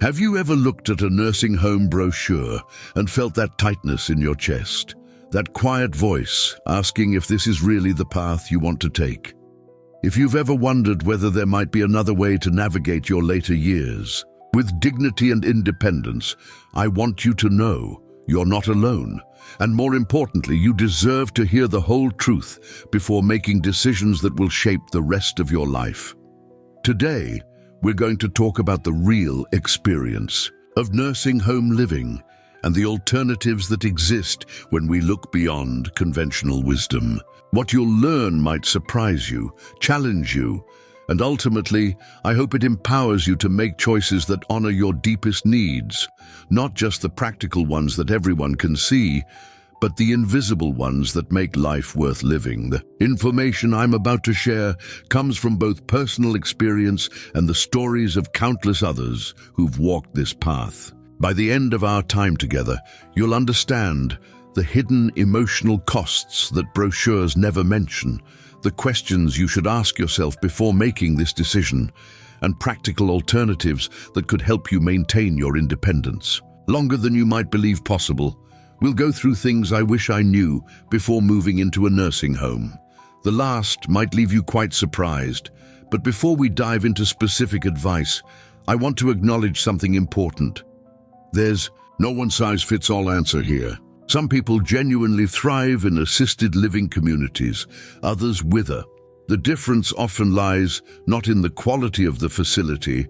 Have you ever looked at a nursing home brochure and felt that tightness in your chest? That quiet voice asking if this is really the path you want to take? If you've ever wondered whether there might be another way to navigate your later years, with dignity and independence, I want you to know you're not alone. And more importantly, you deserve to hear the whole truth before making decisions that will shape the rest of your life. Today, we're going to talk about the real experience of nursing home living and the alternatives that exist when we look beyond conventional wisdom. What you'll learn might surprise you, challenge you, and ultimately, I hope it empowers you to make choices that honor your deepest needs, not just the practical ones that everyone can see, but the invisible ones that make life worth living. The information I'm about to share comes from both personal experience and the stories of countless others who've walked this path. By the end of our time together, you'll understand the hidden emotional costs that brochures never mention, the questions you should ask yourself before making this decision, and practical alternatives that could help you maintain your independence. Longer than you might believe possible, we'll go through things I wish I knew before moving into a nursing home. The last might leave you quite surprised, but before we dive into specific advice, I want to acknowledge something important. There's no one-size-fits-all answer here. Some people genuinely thrive in assisted living communities, others wither. The difference often lies not in the quality of the facility,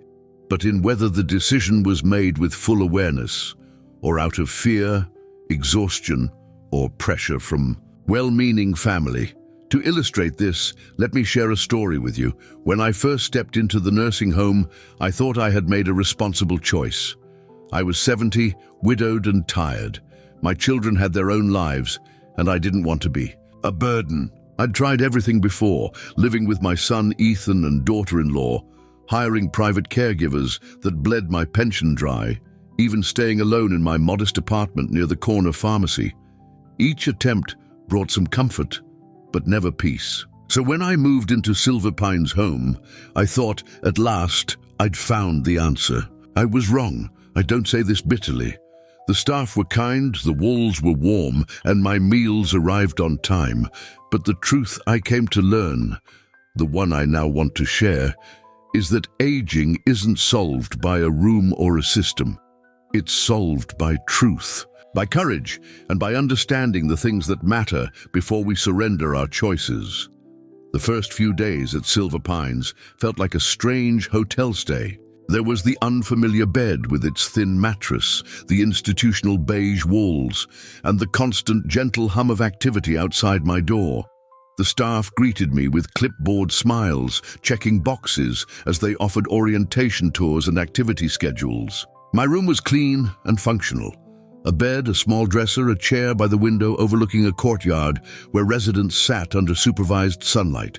but in whether the decision was made with full awareness, or out of fear, exhaustion, or pressure from well-meaning family. To illustrate this, let me share a story with you. When I first stepped into the nursing home, I thought I had made a responsible choice. I was 70, widowed and tired. My children had their own lives, and I didn't want to be a burden. I'd tried everything before, living with my son Ethan and daughter-in-law, hiring private caregivers that bled my pension dry, even staying alone in my modest apartment near the corner pharmacy. Each attempt brought some comfort, but never peace. So when I moved into Silver Pine's home, I thought, at last, I'd found the answer. I was wrong. I don't say this bitterly. The staff were kind, the walls were warm, and my meals arrived on time. But the truth I came to learn, the one I now want to share, is that aging isn't solved by a room or a system. It's solved by truth, by courage, and by understanding the things that matter before we surrender our choices. The first few days at Silver Pines felt like a strange hotel stay. There was the unfamiliar bed with its thin mattress, the institutional beige walls, and the constant gentle hum of activity outside my door. The staff greeted me with clipboard smiles, checking boxes as they offered orientation tours and activity schedules. My room was clean and functional. A bed, a small dresser, a chair by the window overlooking a courtyard where residents sat under supervised sunlight.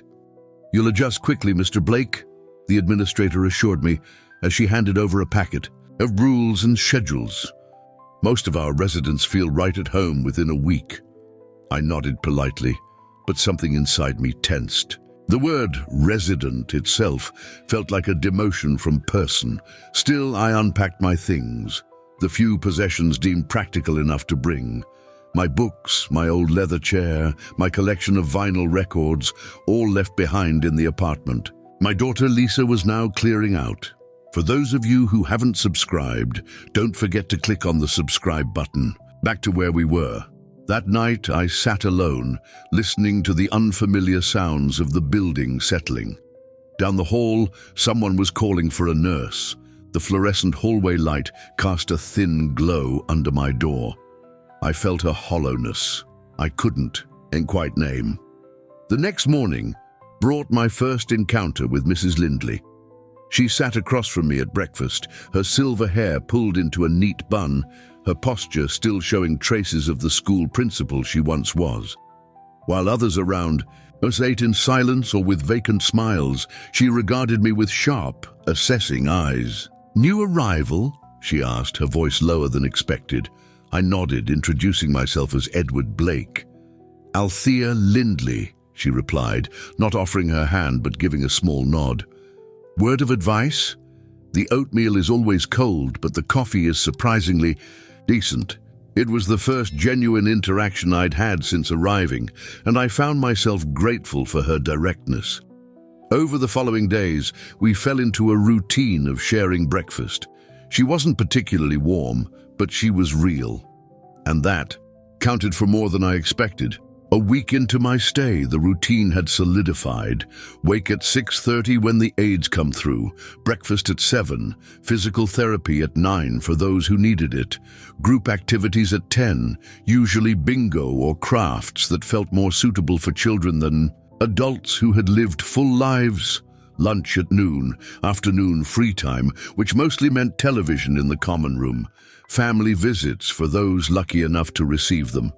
"You'll adjust quickly, Mr. Blake," the administrator assured me, as she handed over a packet of rules and schedules. "Most of our residents feel right at home within a week." I nodded politely, but something inside me tensed. The word resident itself felt like a demotion from person. Still, I unpacked my things, the few possessions deemed practical enough to bring. My books, my old leather chair, my collection of vinyl records, all left behind in the apartment. My daughter Lisa was now clearing out. For those of you who haven't subscribed, don't forget to click on the subscribe button. Back to where we were. That night, I sat alone, listening to the unfamiliar sounds of the building settling. Down the hall, someone was calling for a nurse. The fluorescent hallway light cast a thin glow under my door. I felt a hollowness I couldn't quite name. The next morning brought my first encounter with Mrs. Lindley. She sat across from me at breakfast, her silver hair pulled into a neat bun, her posture still showing traces of the school principal she once was. While others around us ate in silence or with vacant smiles, she regarded me with sharp, assessing eyes. "New arrival?" she asked, her voice lower than expected. I nodded, introducing myself as Edward Blake. "Althea Lindley," she replied, not offering her hand but giving a small nod. "Word of advice? The oatmeal is always cold, but the coffee is surprisingly decent. It was the first genuine interaction I'd had since arriving, and I found myself grateful for her directness. Over the following days, we fell into a routine of sharing breakfast. She wasn't particularly warm, but she was real. And that counted for more than I expected. A week into my stay, the routine had solidified. Wake at 6:30 when the aides come through, breakfast at 7, physical therapy at 9 for those who needed it, group activities at 10, usually bingo or crafts that felt more suitable for children than adults who had lived full lives, lunch at noon, afternoon free time, which mostly meant television in the common room, family visits for those lucky enough to receive them,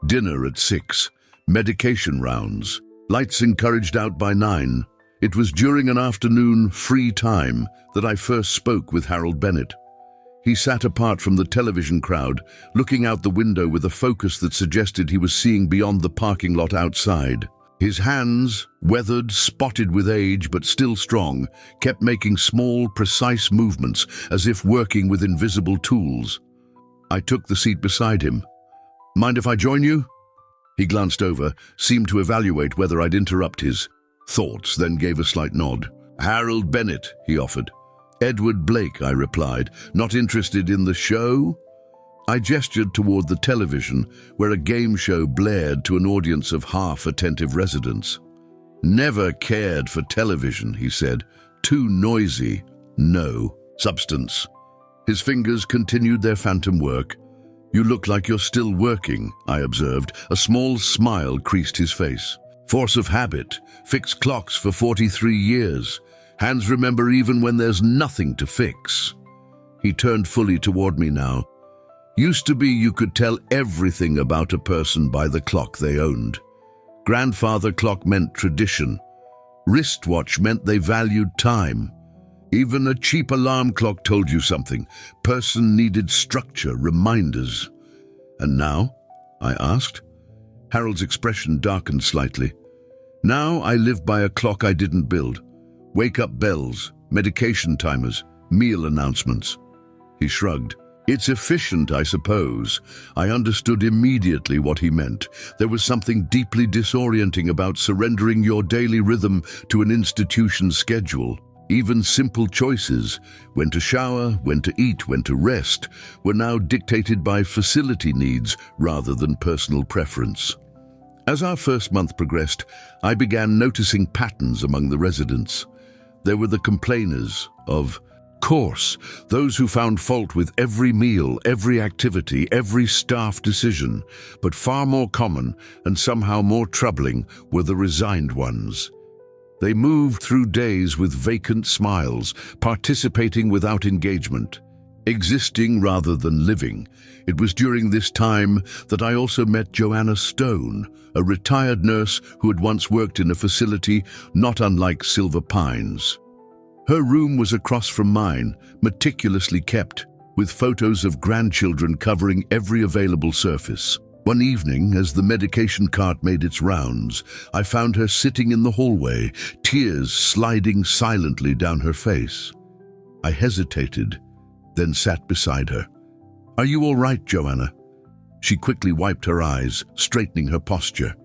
dinner at 6, medication rounds, lights encouraged out by 9. It was during an afternoon free time that I first spoke with Harold Bennett. He sat apart from the television crowd, looking out the window with a focus that suggested he was seeing beyond the parking lot outside. His hands, weathered, spotted with age but still strong, kept making small, precise movements as if working with invisible tools. I took the seat beside him. "Mind if I join you?" He glanced over, seemed to evaluate whether I'd interrupt his thoughts, then gave a slight nod. "Harold Bennett," he offered. "Edward Blake," I replied. "Not interested in the show?" I gestured toward the television, where a game show blared to an audience of half-attentive residents. "Never cared for television," he said. "Too noisy. No substance." His fingers continued their phantom work. "You look like you're still working," I observed. A small smile creased his face. "Force of habit. Fixed clocks for 43 years. Hands remember even when there's nothing to fix." He turned fully toward me now. "Used to be you could tell everything about a person by the clock they owned. Grandfather clock meant tradition. Wristwatch meant they valued time. Even a cheap alarm clock told you something. Person needed structure, reminders." "And now?" I asked. Harold's expression darkened slightly. "Now I live by a clock I didn't build. Wake-up bells, medication timers, meal announcements." He shrugged. "It's efficient, I suppose." I understood immediately what he meant. There was something deeply disorienting about surrendering your daily rhythm to an institution's schedule. Even simple choices, when to shower, when to eat, when to rest, were now dictated by facility needs rather than personal preference. As our first month progressed, I began noticing patterns among the residents. There were the complainers, of course, those who found fault with every meal, every activity, every staff decision, but far more common and somehow more troubling were the resigned ones. They moved through days with vacant smiles, participating without engagement, existing rather than living. It was during this time that I also met Joanna Stone, a retired nurse who had once worked in a facility not unlike Silver Pines. Her room was across from mine, meticulously kept, with photos of grandchildren covering every available surface. One evening, as the medication cart made its rounds, I found her sitting in the hallway, tears sliding silently down her face. I hesitated, then sat beside her. "Are you all right, Joanna?" She quickly wiped her eyes, straightening her posture.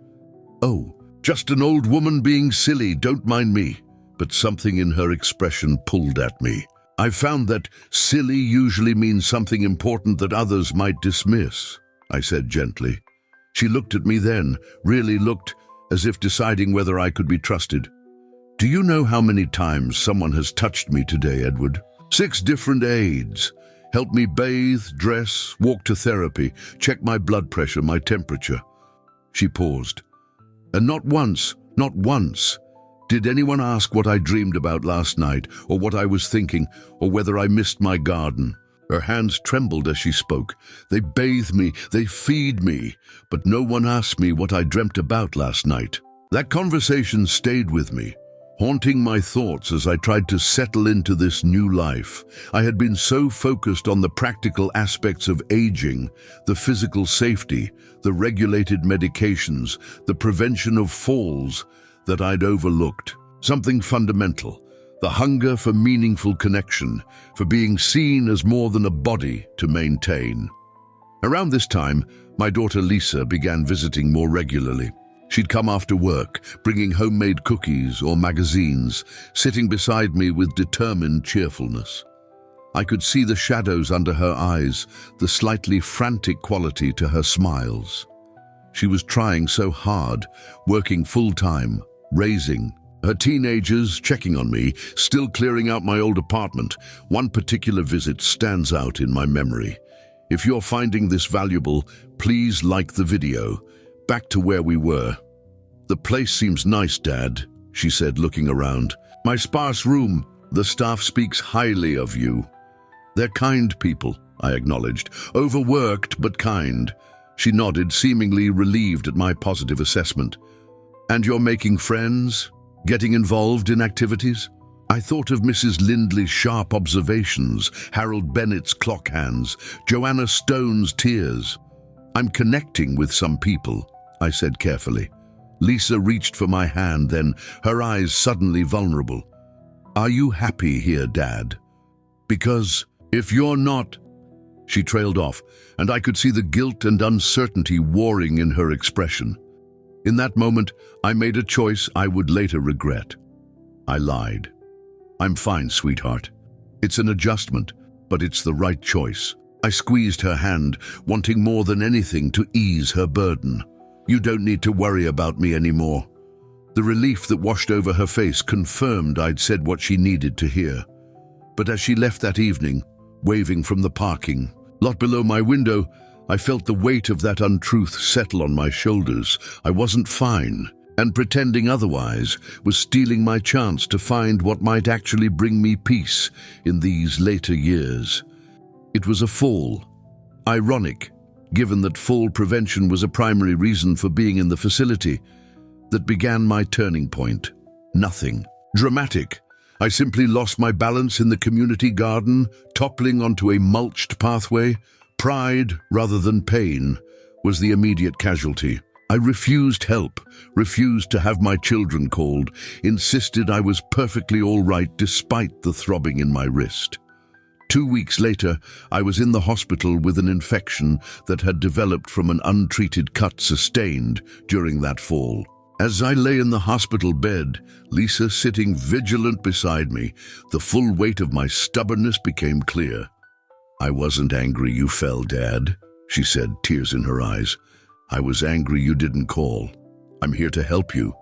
"Oh, just an old woman being silly, don't mind me." But something in her expression pulled at me. I found that silly usually means something important that others might dismiss, I said gently. She looked at me then, really looked, as if deciding whether I could be trusted. "Do you know how many times someone has touched me today, Edward? 6 different aides. Helped me bathe, dress, walk to therapy, check my blood pressure, my temperature." She paused. "And not once, did anyone ask what I dreamed about last night, or what I was thinking, or whether I missed my garden." Her hands trembled as she spoke. "They bathe me, they feed me, but no one asked me what I dreamt about last night." That conversation stayed with me, haunting my thoughts as I tried to settle into this new life. I had been so focused on the practical aspects of aging, the physical safety, the regulated medications, the prevention of falls, that I'd overlooked something fundamental, The hunger for meaningful connection, for being seen as more than a body to maintain. Around this time, my daughter Lisa began visiting more regularly. She'd come after work, bringing homemade cookies or magazines, sitting beside me with determined cheerfulness. I could see the shadows under her eyes, the slightly frantic quality to her smiles. She was trying so hard, working full-time, raising her teenagers, checking on me, still clearing out my old apartment. One particular visit stands out in my memory. If you're finding this valuable, please like the video. Back to where we were. "The place seems nice, Dad," she said, looking around. "My sparse room. The staff speaks highly of you." "They're kind people," I acknowledged. "Overworked, but kind." She nodded, seemingly relieved at my positive assessment. "And you're making friends? Getting involved in activities?" I thought of Mrs. Lindley's sharp observations, Harold Bennett's clock hands, Joanna Stone's tears. "I'm connecting with some people," I said carefully. Lisa reached for my hand then, her eyes suddenly vulnerable. "Are you happy here, Dad? Because if you're not..." She trailed off, and I could see the guilt and uncertainty warring in her expression. In that moment, I made a choice I would later regret. I lied. "I'm fine, sweetheart. It's an adjustment, but it's the right choice." I squeezed her hand, wanting more than anything to ease her burden. "You don't need to worry about me anymore." The relief that washed over her face confirmed I'd said what she needed to hear. But as she left that evening, waving from the parking lot below my window, I felt the weight of that untruth settle on my shoulders. I wasn't fine, and pretending otherwise was stealing my chance to find what might actually bring me peace in these later years. It was a fall. Ironic, given that fall prevention was a primary reason for being in the facility, that began my turning point. Nothing dramatic. I simply lost my balance in the community garden, toppling onto a mulched pathway. Pride, rather than pain, was the immediate casualty. I refused help, refused to have my children called, insisted I was perfectly all right despite the throbbing in my wrist. 2 weeks later, I was in the hospital with an infection that had developed from an untreated cut sustained during that fall. As I lay in the hospital bed, Lisa sitting vigilant beside me, the full weight of my stubbornness became clear. "I wasn't angry you fell, Dad," she said, tears in her eyes. "I was angry you didn't call. I'm here to help you.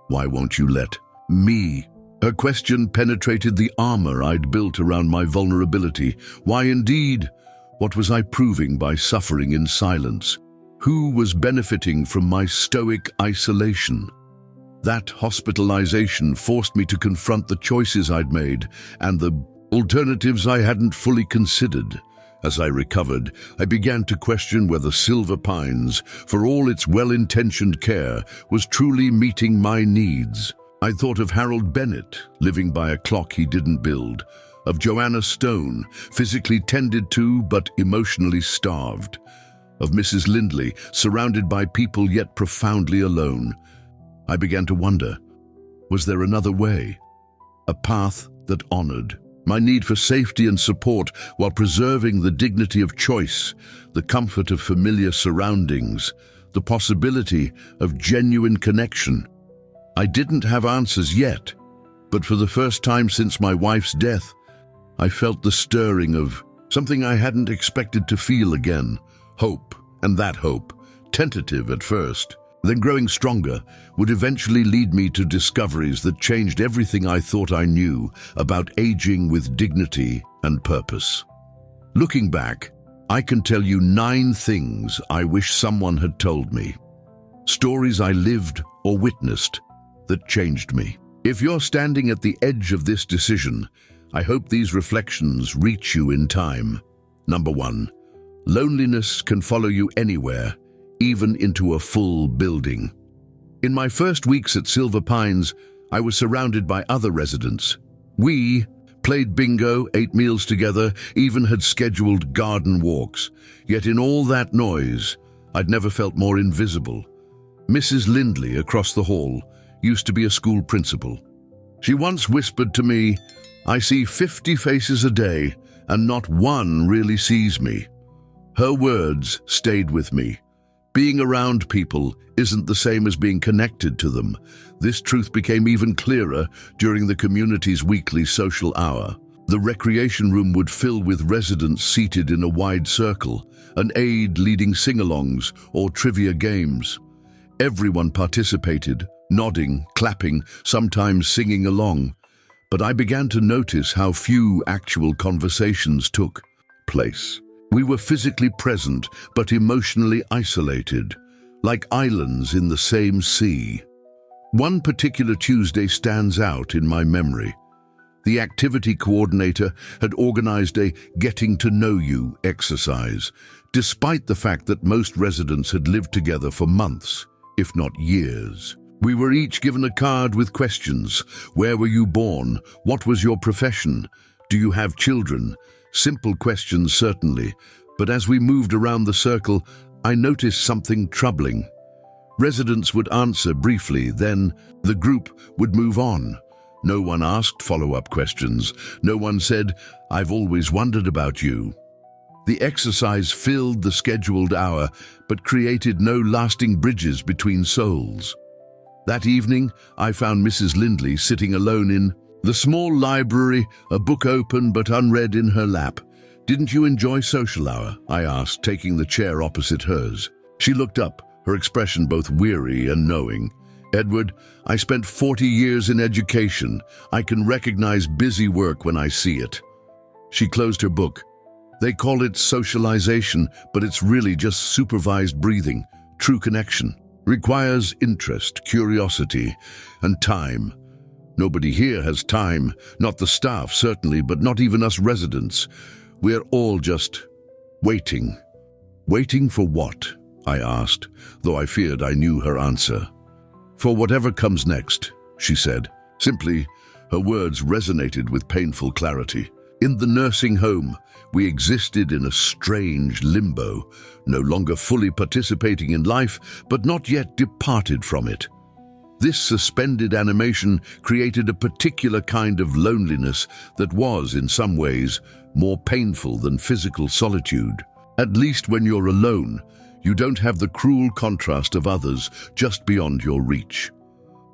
Why won't you let me?" Her question penetrated the armor I'd built around my vulnerability. Why indeed? What was I proving by suffering in silence? Who was benefiting from my stoic isolation? That hospitalization forced me to confront the choices I'd made and the alternatives I hadn't fully considered. As I recovered, I began to question whether Silver Pines, for all its well-intentioned care, was truly meeting my needs. I thought of Harold Bennett, living by a clock he didn't build, of Joanna Stone, physically tended to but emotionally starved, of Mrs. Lindley, surrounded by people yet profoundly alone. I began to wonder, was there another way? A path that honored my need for safety and support while preserving the dignity of choice, the comfort of familiar surroundings, the possibility of genuine connection. I didn't have answers yet, but for the first time since my wife's death, I felt the stirring of something I hadn't expected to feel again. Hope, and that hope, tentative at first, then growing stronger, would eventually lead me to discoveries that changed everything I thought I knew about aging with dignity and purpose. Looking back, I can tell you 9 things I wish someone had told me. Stories I lived or witnessed that changed me. If you're standing at the edge of this decision, I hope these reflections reach you in time. Number 1, loneliness can follow you anywhere, even into a full building. In my first weeks at Silver Pines, I was surrounded by other residents. We played bingo, ate meals together, even had scheduled garden walks. Yet in all that noise, I'd never felt more invisible. Mrs. Lindley, across the hall, used to be a school principal. She once whispered to me, "I see 50 faces a day, and not one really sees me." Her words stayed with me. Being around people isn't the same as being connected to them. This truth became even clearer during the community's weekly social hour. The recreation room would fill with residents seated in a wide circle, an aide leading sing-alongs or trivia games. Everyone participated, nodding, clapping, sometimes singing along. But I began to notice how few actual conversations took place. We were physically present, but emotionally isolated, like islands in the same sea. One particular Tuesday stands out in my memory. The activity coordinator had organized a getting to know you exercise, despite the fact that most residents had lived together for months, if not years. We were each given a card with questions. Where were you born? What was your profession? Do you have children? Simple questions, certainly, but as we moved around the circle, I noticed something troubling. Residents would answer briefly, then the group would move on. No one asked follow-up questions. No one said, "I've always wondered about you." The exercise filled the scheduled hour, but created no lasting bridges between souls. That evening, I found Mrs. Lindley sitting alone in the small library, a book open but unread in her lap. "Didn't you enjoy social hour?" I asked, taking the chair opposite hers. She looked up, her expression both weary and knowing. "Edward, I spent 40 years in education. I can recognize busy work when I see it." She closed her book. "They call it socialization, but it's really just supervised breathing. True connection requires interest, curiosity, and time. Nobody here has time, not the staff certainly, but not even us residents. We're all just waiting." "Waiting for what?" I asked, though I feared I knew her answer. "For whatever comes next," she said. Simply, her words resonated with painful clarity. In the nursing home, we existed in a strange limbo, no longer fully participating in life, but not yet departed from it. This suspended animation created a particular kind of loneliness that was, in some ways, more painful than physical solitude. At least when you're alone, you don't have the cruel contrast of others just beyond your reach.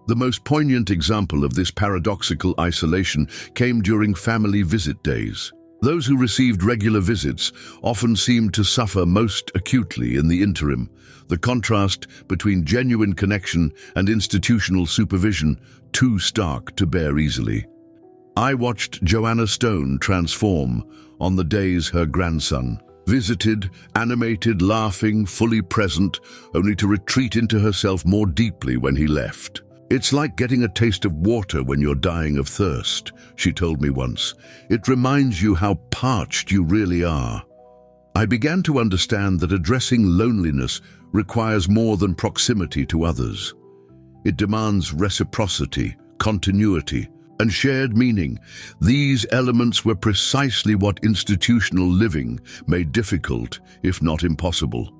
The most poignant example of this paradoxical isolation came during family visit days. Those who received regular visits often seemed to suffer most acutely in the interim, the contrast between genuine connection and institutional supervision too stark to bear easily. I watched Joanna Stone transform on the days her grandson visited, animated, laughing, fully present, only to retreat into herself more deeply when he left. "It's like getting a taste of water when you're dying of thirst," she told me once. "It reminds you how parched you really are." I began to understand that addressing loneliness requires more than proximity to others. It demands reciprocity, continuity, and shared meaning. These elements were precisely what institutional living made difficult, if not impossible.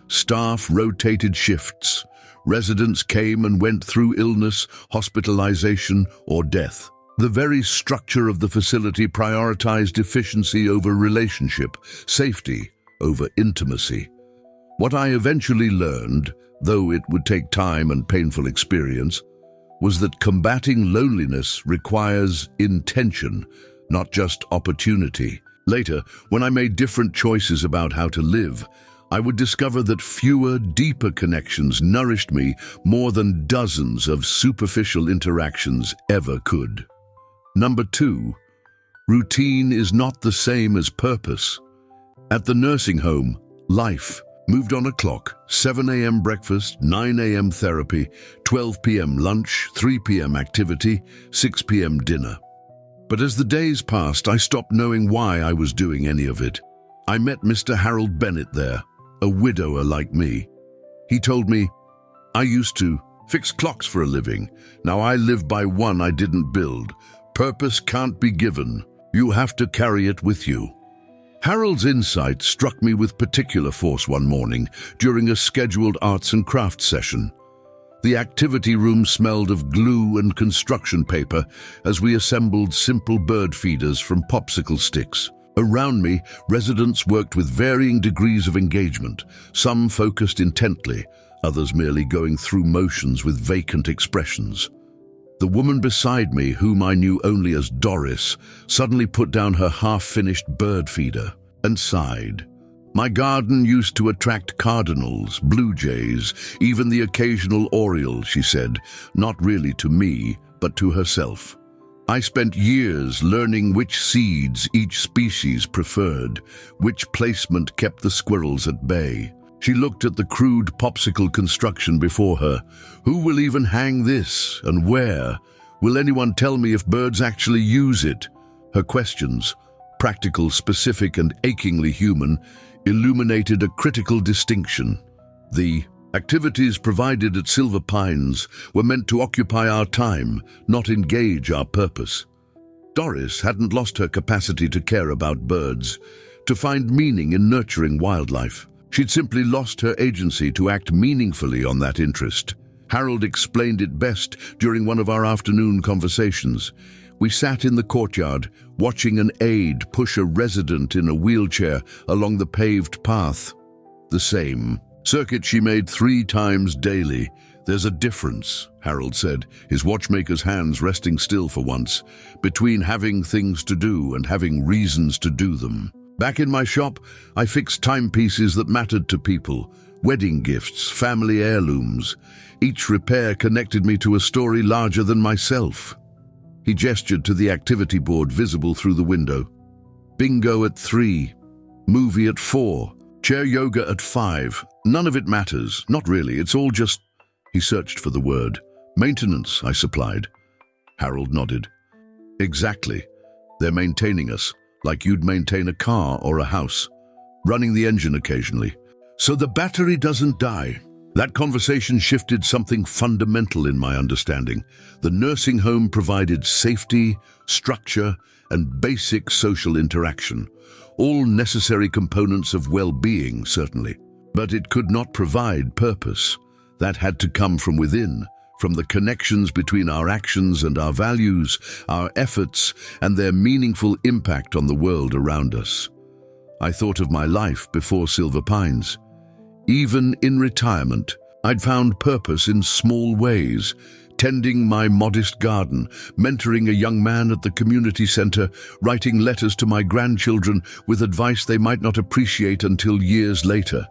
Staff rotated shifts. Residents came and went through illness, hospitalization, or death. The very structure of the facility prioritized efficiency over relationship, safety over intimacy. What I eventually learned, though it would take time and painful experience, was that combating loneliness requires intention, not just opportunity. Later, when I made different choices about how to live, I would discover that fewer, deeper connections nourished me more than dozens of superficial interactions ever could. Number 2, routine is not the same as purpose. At the nursing home, life moved on a clock: 7 a.m. breakfast, 9 a.m. therapy, 12 p.m. lunch, 3 p.m. activity, 6 p.m. dinner. But as the days passed, I stopped knowing why I was doing any of it. I met Mr. Harold Bennett there, a widower like me. He told me, "I used to fix clocks for a living. Now I live by one I didn't build. Purpose can't be given. You have to carry it with you." Harold's insight struck me with particular force one morning during a scheduled arts and crafts session. The activity room smelled of glue and construction paper as we assembled simple bird feeders from popsicle sticks. Around me, residents worked with varying degrees of engagement, some focused intently, others merely going through motions with vacant expressions. The woman beside me, whom I knew only as Doris, suddenly put down her half-finished bird feeder and sighed. My garden used to attract cardinals, blue jays, even the occasional oriole, she said, not really to me, but to herself. I spent years learning which seeds each species preferred, which placement kept the squirrels at bay. She looked at the crude popsicle construction before her. Who will even hang this, and where? Will anyone tell me if birds actually use it? Her questions, practical, specific, and achingly human, illuminated a critical distinction. The activities provided at Silver Pines were meant to occupy our time, not engage our purpose. Doris hadn't lost her capacity to care about birds, to find meaning in nurturing wildlife. She'd simply lost her agency to act meaningfully on that interest. Harold explained it best during one of our afternoon conversations. We sat in the courtyard, watching an aide push a resident in a wheelchair along the paved path. The same circuit she made 3 times daily. There's a difference, Harold said, his watchmaker's hands resting still for once, between having things to do and having reasons to do them. Back in my shop, I fixed timepieces that mattered to people, wedding gifts, family heirlooms. Each repair connected me to a story larger than myself. He gestured to the activity board visible through the window. Bingo at 3, movie at 4, chair yoga at 5. None of it matters, not really, it's all just... He searched for the word. Maintenance, I supplied. Harold nodded. Exactly. They're maintaining us, like you'd maintain a car or a house, running the engine occasionally. So the battery doesn't die. That conversation shifted something fundamental in my understanding. The nursing home provided safety, structure, and basic social interaction, all necessary components of well-being, certainly. But it could not provide purpose. That had to come from within, from the connections between our actions and our values, our efforts, and their meaningful impact on the world around us. I thought of my life before Silver Pines. Even in retirement, I'd found purpose in small ways, tending my modest garden, mentoring a young man at the community center, writing letters to my grandchildren with advice they might not appreciate until years later.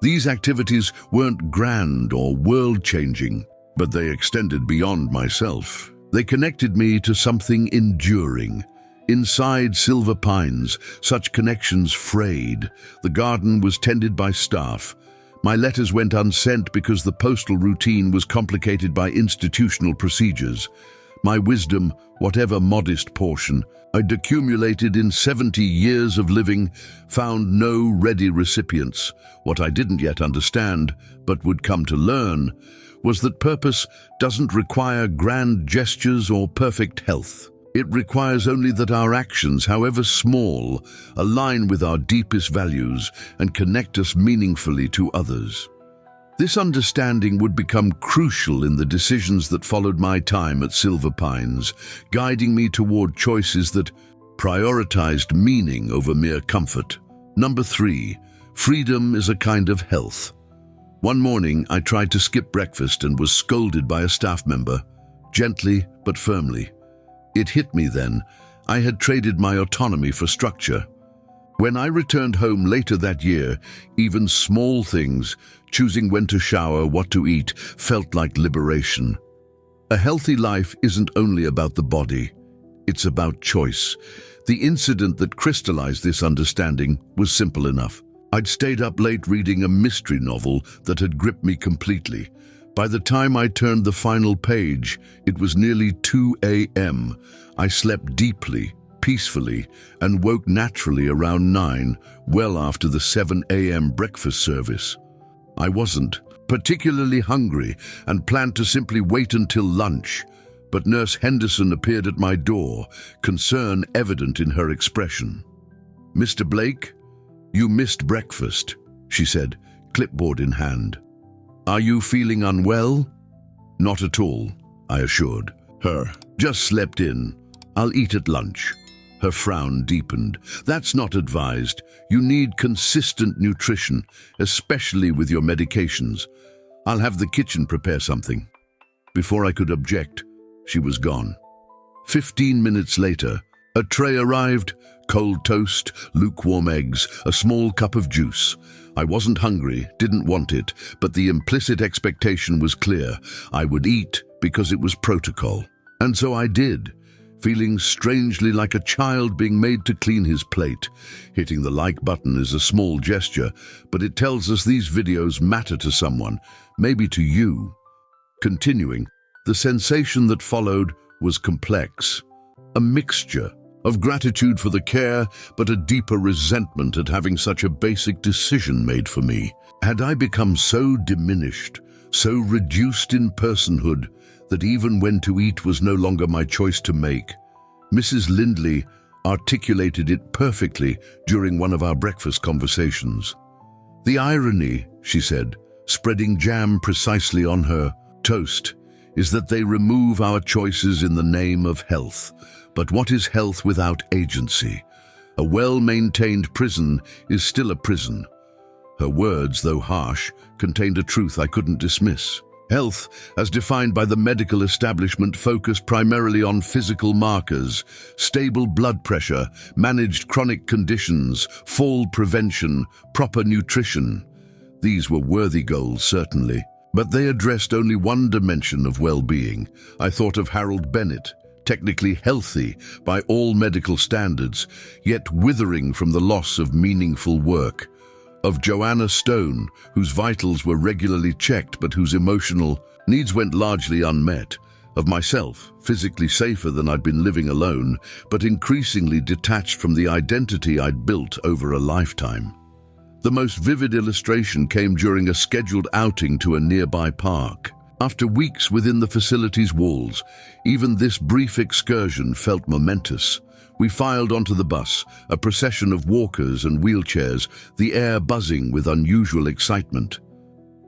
These activities weren't grand or world-changing, but they extended beyond myself. They connected me to something enduring. Inside Silver Pines, such connections frayed. The garden was tended by staff. My letters went unsent because the postal routine was complicated by institutional procedures. My wisdom, whatever modest portion, I'd accumulated in 70 years of living, found no ready recipients. What I didn't yet understand, but would come to learn, was that purpose doesn't require grand gestures or perfect health. It requires only that our actions, however small, align with our deepest values and connect us meaningfully to others. This understanding would become crucial in the decisions that followed my time at Silver Pines, guiding me toward choices that prioritized meaning over mere comfort. Number 3, freedom is a kind of health. One morning, I tried to skip breakfast and was scolded by a staff member, gently but firmly. It hit me then. I had traded my autonomy for structure. When I returned home later that year, even small things, choosing when to shower, what to eat, felt like liberation. A healthy life isn't only about the body, it's about choice. The incident that crystallized this understanding was simple enough. I'd stayed up late reading a mystery novel that had gripped me completely. By the time I turned the final page, it was nearly 2 a.m. I slept deeply, peacefully, and woke naturally around 9, well after the 7 a.m. breakfast service. I wasn't particularly hungry and planned to simply wait until lunch, but Nurse Henderson appeared at my door, concern evident in her expression. "Mr. Blake, you missed breakfast," she said, clipboard in hand. "Are you feeling unwell?" Not at all, I assured her. Just slept in. I'll eat at lunch. Her frown deepened. That's not advised. You need consistent nutrition, especially with your medications. I'll have the kitchen prepare something. Before I could object, she was gone. 15 minutes later, a tray arrived, cold toast, lukewarm eggs, a small cup of juice. I wasn't hungry, didn't want it, but the implicit expectation was clear. I would eat because it was protocol. And so I did, feeling strangely like a child being made to clean his plate. Hitting the like button is a small gesture, but it tells us these videos matter to someone, maybe to you. Continuing, the sensation that followed was complex. A mixture of gratitude for the care, but a deeper resentment at having such a basic decision made for me. Had I become so diminished, so reduced in personhood, that even when to eat was no longer my choice to make? Mrs. Lindley articulated it perfectly during one of our breakfast conversations. The irony, she said, spreading jam precisely on her toast, is that they remove our choices in the name of health. But what is health without agency? A well-maintained prison is still a prison. Her words, though harsh, contained a truth I couldn't dismiss. Health, as defined by the medical establishment, focused primarily on physical markers, stable blood pressure, managed chronic conditions, fall prevention, proper nutrition. These were worthy goals, certainly, but they addressed only one dimension of well-being. I thought of Harold Bennett, technically healthy by all medical standards, yet withering from the loss of meaningful work. Of Joanna Stone, whose vitals were regularly checked but whose emotional needs went largely unmet. Of myself, physically safer than I'd been living alone, but increasingly detached from the identity I'd built over a lifetime. The most vivid illustration came during a scheduled outing to a nearby park. After weeks within the facility's walls, even this brief excursion felt momentous. We filed onto the bus, a procession of walkers and wheelchairs, the air buzzing with unusual excitement.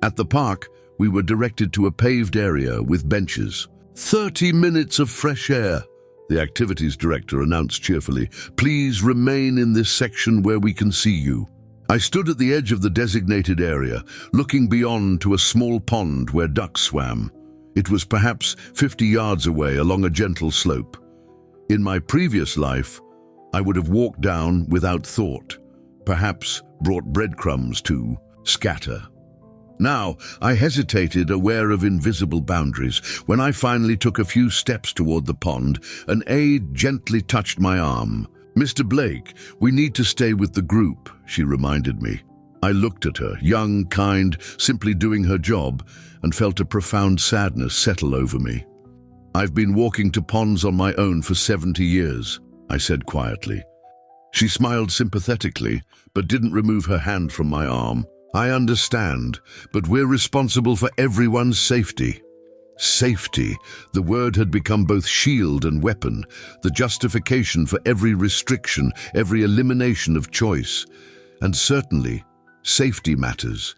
At the park, we were directed to a paved area with benches. 30 minutes of fresh air, the activities director announced cheerfully. Please remain in this section where we can see you. I stood at the edge of the designated area, looking beyond to a small pond where ducks swam. It was perhaps 50 yards away along a gentle slope. In my previous life, I would have walked down without thought, perhaps brought breadcrumbs to scatter. Now, I hesitated, aware of invisible boundaries. When I finally took a few steps toward the pond, an aide gently touched my arm. "Mr. Blake, we need to stay with the group," she reminded me. I looked at her, young, kind, simply doing her job, and felt a profound sadness settle over me. "I've been walking to ponds on my own for 70 years, I said quietly. She smiled sympathetically, but didn't remove her hand from my arm. "I understand, but we're responsible for everyone's safety." Safety, the word had become both shield and weapon, the justification for every restriction, every elimination of choice. And certainly, safety matters,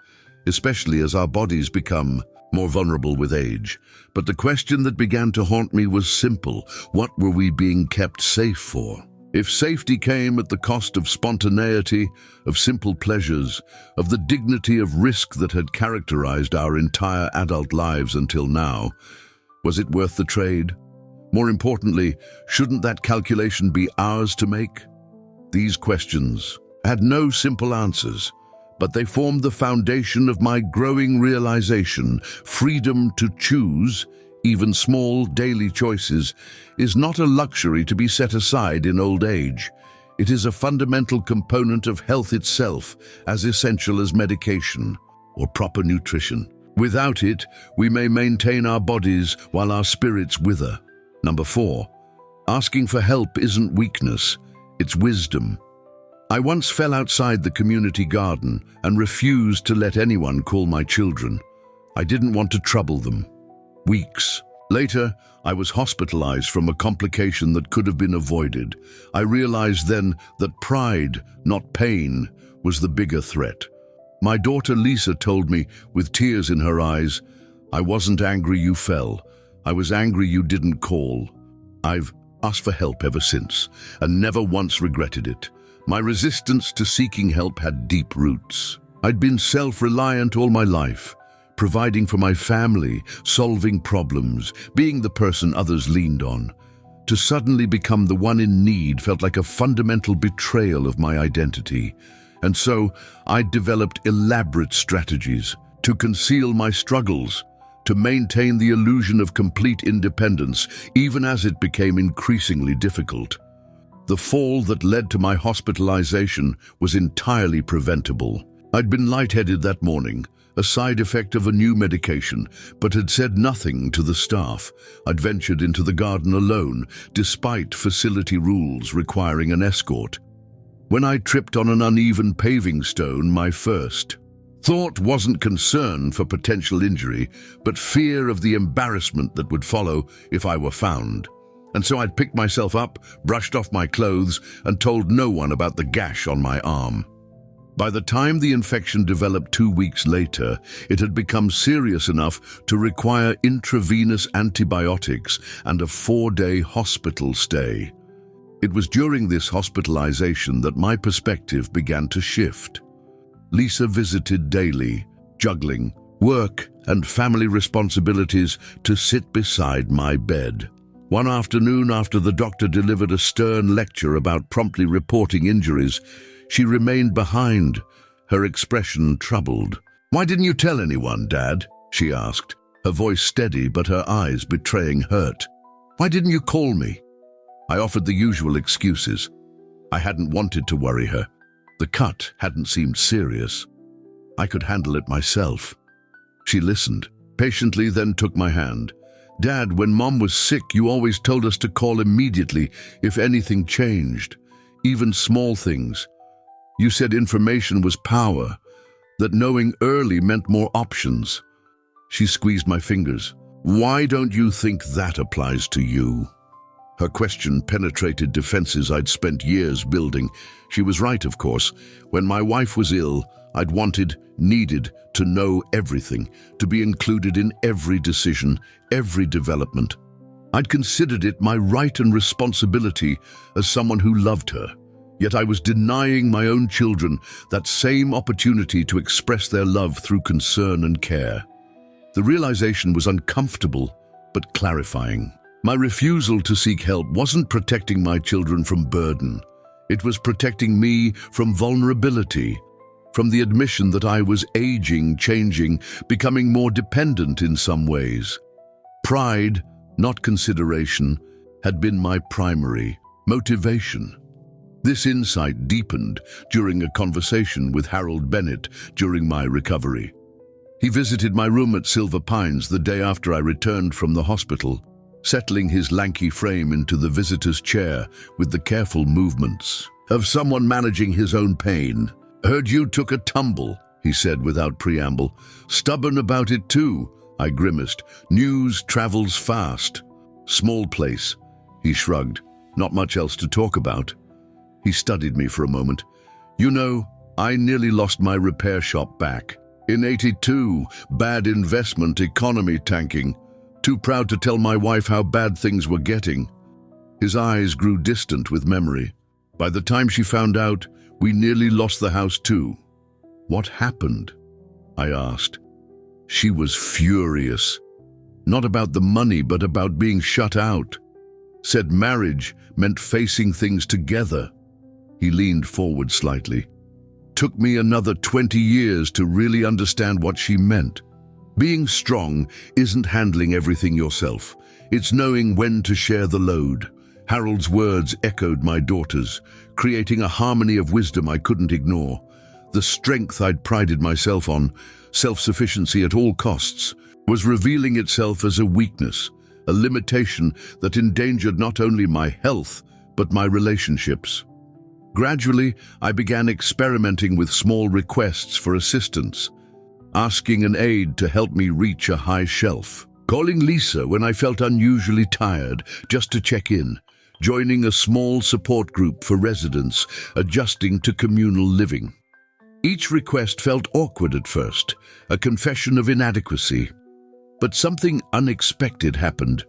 especially as our bodies become more vulnerable with age. But the question that began to haunt me was simple. What were we being kept safe for? If safety came at the cost of spontaneity, of simple pleasures, of the dignity of risk that had characterized our entire adult lives until now, was it worth the trade? More importantly, shouldn't that calculation be ours to make? These questions had no simple answers, but they formed the foundation of my growing realization. Freedom to choose, even small daily choices, is not a luxury to be set aside in old age. It is a fundamental component of health itself, as essential as medication or proper nutrition. Without it, we may maintain our bodies while our spirits wither. Number 4, asking for help isn't weakness, it's wisdom. I once fell outside the community garden and refused to let anyone call my children. I didn't want to trouble them. Weeks later, I was hospitalized from a complication that could have been avoided. I realized then that pride, not pain, was the bigger threat. My daughter Lisa told me, with tears in her eyes, I wasn't angry you fell. I was angry you didn't call. I've asked for help ever since, and never once regretted it. My resistance to seeking help had deep roots. I'd been self-reliant all my life, providing for my family, solving problems, being the person others leaned on. To suddenly become the one in need felt like a fundamental betrayal of my identity. And so I developed elaborate strategies to conceal my struggles, to maintain the illusion of complete independence, even as it became increasingly difficult. The fall that led to my hospitalization was entirely preventable. I'd been lightheaded that morning, a side effect of a new medication, but had said nothing to the staff. I'd ventured into the garden alone, despite facility rules requiring an escort. When I tripped on an uneven paving stone, my first thought wasn't concern for potential injury, but fear of the embarrassment that would follow if I were found. And so I'd picked myself up, brushed off my clothes, and told no one about the gash on my arm. By the time the infection developed 2 weeks later, it had become serious enough to require intravenous antibiotics and a 4-day hospital stay. It was during this hospitalization that my perspective began to shift. Lisa visited daily, juggling work and family responsibilities to sit beside my bed. One afternoon, after the doctor delivered a stern lecture about promptly reporting injuries, she remained behind, her expression troubled. "Why didn't you tell anyone, Dad?" she asked, her voice steady but her eyes betraying hurt. "Why didn't you call me?" I offered the usual excuses. I hadn't wanted to worry her. The cut hadn't seemed serious. I could handle it myself. She listened, patiently, then took my hand. "Dad, when Mom was sick, you always told us to call immediately if anything changed, even small things. You said information was power, that knowing early meant more options." She squeezed my fingers. "Why don't you think that applies to you?" Her question penetrated defenses I'd spent years building. She was right, of course. When my wife was ill, I'd needed to know everything, to be included in every decision, every development. I'd considered it my right and responsibility as someone who loved her. Yet I was denying my own children that same opportunity to express their love through concern and care. The realization was uncomfortable, but clarifying. My refusal to seek help wasn't protecting my children from burden. It was protecting me from vulnerability, from the admission that I was aging, changing, becoming more dependent in some ways. Pride, not consideration, had been my primary motivation. This insight deepened during a conversation with Harold Bennett during my recovery. He visited my room at Silver Pines the day after I returned from the hospital, settling his lanky frame into the visitor's chair with the careful movements of someone managing his own pain. "Heard you took a tumble," he said without preamble. "Stubborn about it too," I grimaced. "News travels fast." "Small place," he shrugged. "Not much else to talk about." He studied me for a moment. "You know, I nearly lost my repair shop back. In '82, bad investment, economy tanking. Too proud to tell my wife how bad things were getting." His eyes grew distant with memory. "By the time she found out, we nearly lost the house too." "What happened?" I asked. She was furious. Not about the money, but about being shut out. Said marriage meant facing things together. He leaned forward slightly. "Took me another 20 years to really understand what she meant. Being strong isn't handling everything yourself. It's knowing when to share the load." Harold's words echoed my daughter's, creating a harmony of wisdom I couldn't ignore. The strength I'd prided myself on, self-sufficiency at all costs, was revealing itself as a weakness, a limitation that endangered not only my health, but my relationships. Gradually, I began experimenting with small requests for assistance, asking an aide to help me reach a high shelf, calling Lisa when I felt unusually tired just to check in, joining a small support group for residents adjusting to communal living. Each request felt awkward at first, a confession of inadequacy. But something unexpected happened.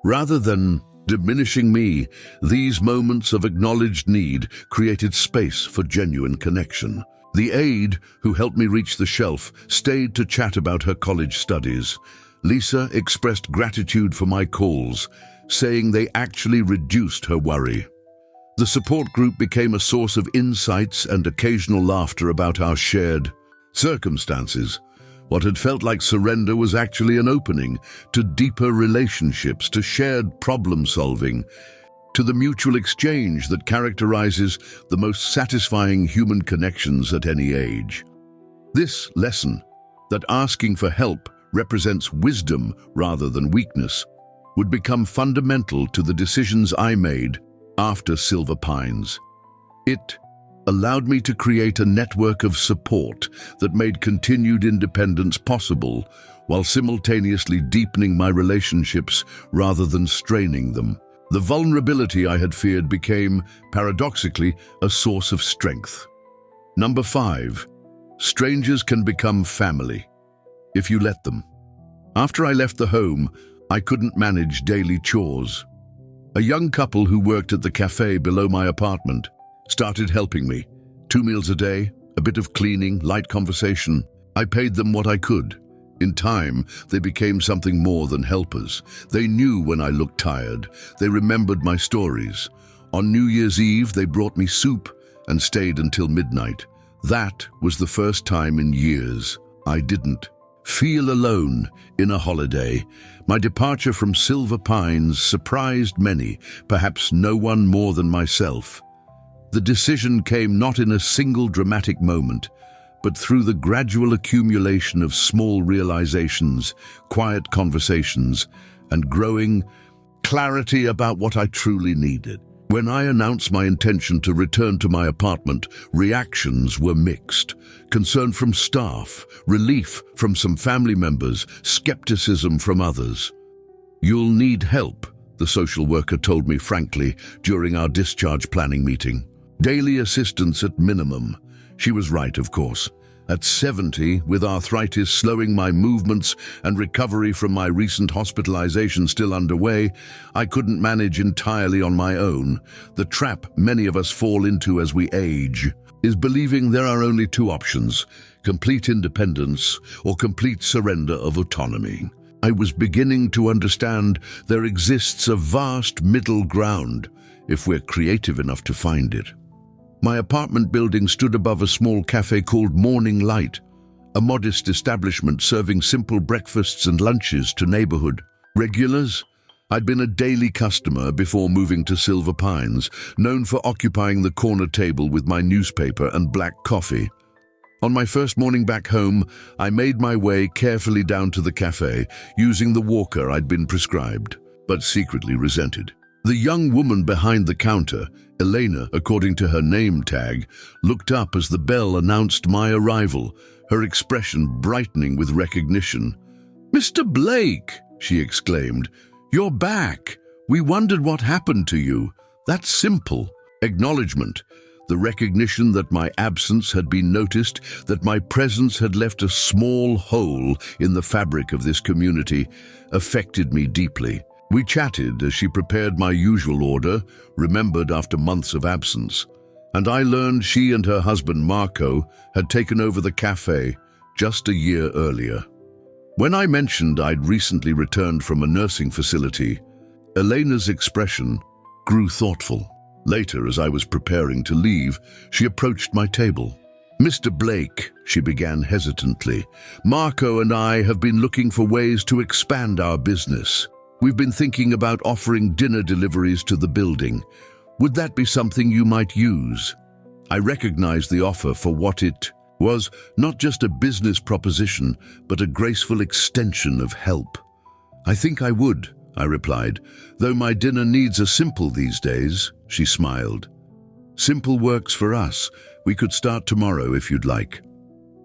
Rather than diminishing me, these moments of acknowledged need created space for genuine connection. The aide, who helped me reach the shelf, stayed to chat about her college studies. Lisa expressed gratitude for my calls, saying they actually reduced her worry. The support group became a source of insights and occasional laughter about our shared circumstances. What had felt like surrender was actually an opening to deeper relationships, to shared problem-solving, to the mutual exchange that characterizes the most satisfying human connections at any age. This lesson, that asking for help represents wisdom rather than weakness, would become fundamental to the decisions I made after Silver Pines. It allowed me to create a network of support that made continued independence possible while simultaneously deepening my relationships rather than straining them. The vulnerability I had feared became, paradoxically, a source of strength. Number 5. Strangers can become family if you let them. After I left the home, I couldn't manage daily chores. A young couple who worked at the cafe below my apartment started helping me. 2 meals a day, a bit of cleaning, light conversation. I paid them what I could. In time, they became something more than helpers. They knew when I looked tired. They remembered my stories. On New Year's Eve, they brought me soup and stayed until midnight. That was the first time in years I didn't feel alone in a holiday. My departure from Silver Pines surprised many, perhaps no one more than myself. The decision came not in a single dramatic moment, but through the gradual accumulation of small realizations, quiet conversations, and growing clarity about what I truly needed. When I announced my intention to return to my apartment, reactions were mixed. Concern from staff, relief from some family members, skepticism from others. "You'll need help," the social worker told me frankly during our discharge planning meeting. "Daily assistance at minimum." She was right, of course. At 70, with arthritis slowing my movements and recovery from my recent hospitalization still underway, I couldn't manage entirely on my own. The trap many of us fall into as we age is believing there are only two options: complete independence or complete surrender of autonomy. I was beginning to understand there exists a vast middle ground if we're creative enough to find it. My apartment building stood above a small cafe called Morning Light, a modest establishment serving simple breakfasts and lunches to neighborhood regulars. I'd been a daily customer before moving to Silver Pines, known for occupying the corner table with my newspaper and black coffee. On my first morning back home, I made my way carefully down to the cafe, using the walker I'd been prescribed, but secretly resented. The young woman behind the counter, Elena, according to her name tag, looked up as the bell announced my arrival, her expression brightening with recognition. "Mr. Blake," she exclaimed, "you're back. We wondered what happened to you." That simple acknowledgement, the recognition that my absence had been noticed, that my presence had left a small hole in the fabric of this community, affected me deeply. We chatted as she prepared my usual order, remembered after months of absence, and I learned she and her husband Marco had taken over the cafe just a year earlier. When I mentioned I'd recently returned from a nursing facility, Elena's expression grew thoughtful. Later, as I was preparing to leave, she approached my table. "Mr. Blake," she began hesitantly, "Marco and I have been looking for ways to expand our business. We've been thinking about offering dinner deliveries to the building. Would that be something you might use?" I recognized the offer for what it was, not just a business proposition, but a graceful extension of help. "I think I would," I replied, "though my dinner needs are simple these days." She smiled. "Simple works for us. We could start tomorrow if you'd like."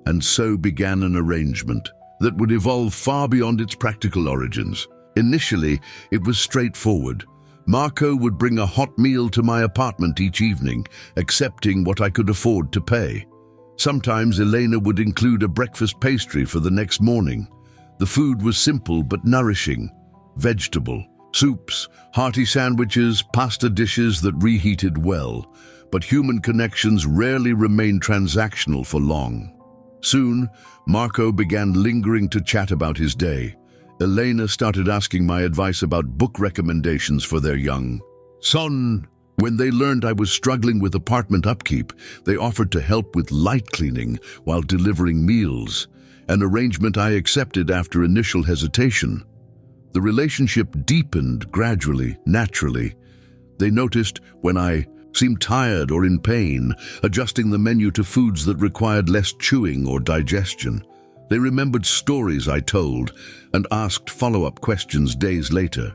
And so began an arrangement that would evolve far beyond its practical origins. Initially, it was straightforward. Marco would bring a hot meal to my apartment each evening, accepting what I could afford to pay. Sometimes Elena would include a breakfast pastry for the next morning. The food was simple but nourishing. Vegetable, soups, hearty sandwiches, pasta dishes that reheated well. But human connections rarely remain transactional for long. Soon, Marco began lingering to chat about his day. Elena started asking my advice about book recommendations for their young son. When they learned I was struggling with apartment upkeep, they offered to help with light cleaning while delivering meals, an arrangement I accepted after initial hesitation. The relationship deepened gradually, naturally. They noticed when I seemed tired or in pain, adjusting the menu to foods that required less chewing or digestion. They remembered stories I told and asked follow-up questions days later.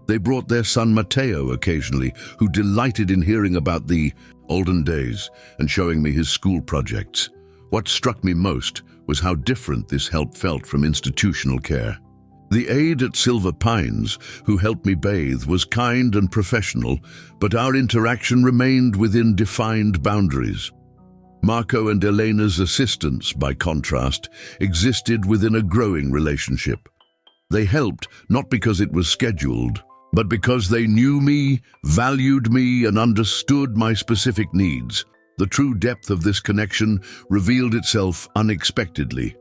They brought their son Matteo occasionally, who delighted in hearing about the olden days and showing me his school projects. What struck me most was how different this help felt from institutional care. The aide at Silver Pines, who helped me bathe, was kind and professional, but our interaction remained within defined boundaries. Marco and Elena's assistants, by contrast, existed within a growing relationship. They helped not because it was scheduled, but because they knew me, valued me, and understood my specific needs. The true depth of this connection revealed itself unexpectedly.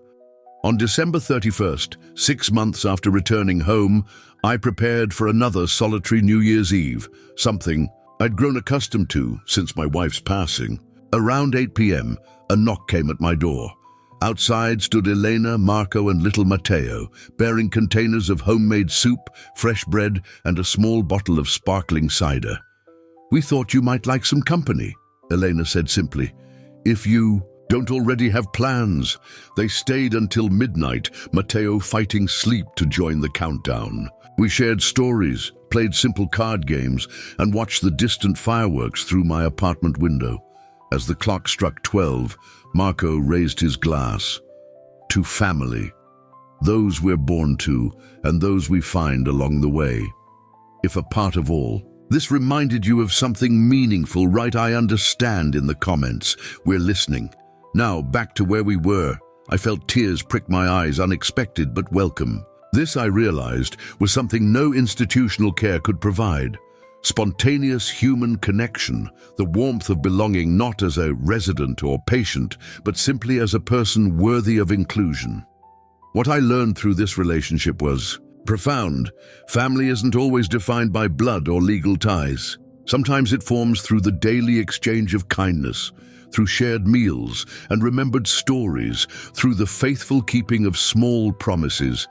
On December 31st, 6 months after returning home, I prepared for another solitary New Year's Eve, something I'd grown accustomed to since my wife's passing. Around 8 p.m., a knock came at my door. Outside stood Elena, Marco, and little Matteo, bearing containers of homemade soup, fresh bread, and a small bottle of sparkling cider. "We thought you might like some company," Elena said simply. "If you don't already have plans." They stayed until midnight, Matteo fighting sleep to join the countdown. We shared stories, played simple card games, and watched the distant fireworks through my apartment window. As the clock struck 12, Marco raised his glass. To family. Those we're born to, and those we find along the way. If a part of all. This reminded you of something meaningful, right? I understand in the comments. We're listening. Now, back to where we were. I felt tears prick my eyes, unexpected but welcome. This, I realized, was something no institutional care could provide. Spontaneous human connection, the warmth of belonging not as a resident or patient, but simply as a person worthy of inclusion. What I learned through this relationship was profound. Family isn't always defined by blood or legal ties. Sometimes it forms through the daily exchange of kindness, through shared meals and remembered stories, through the faithful keeping of small promises.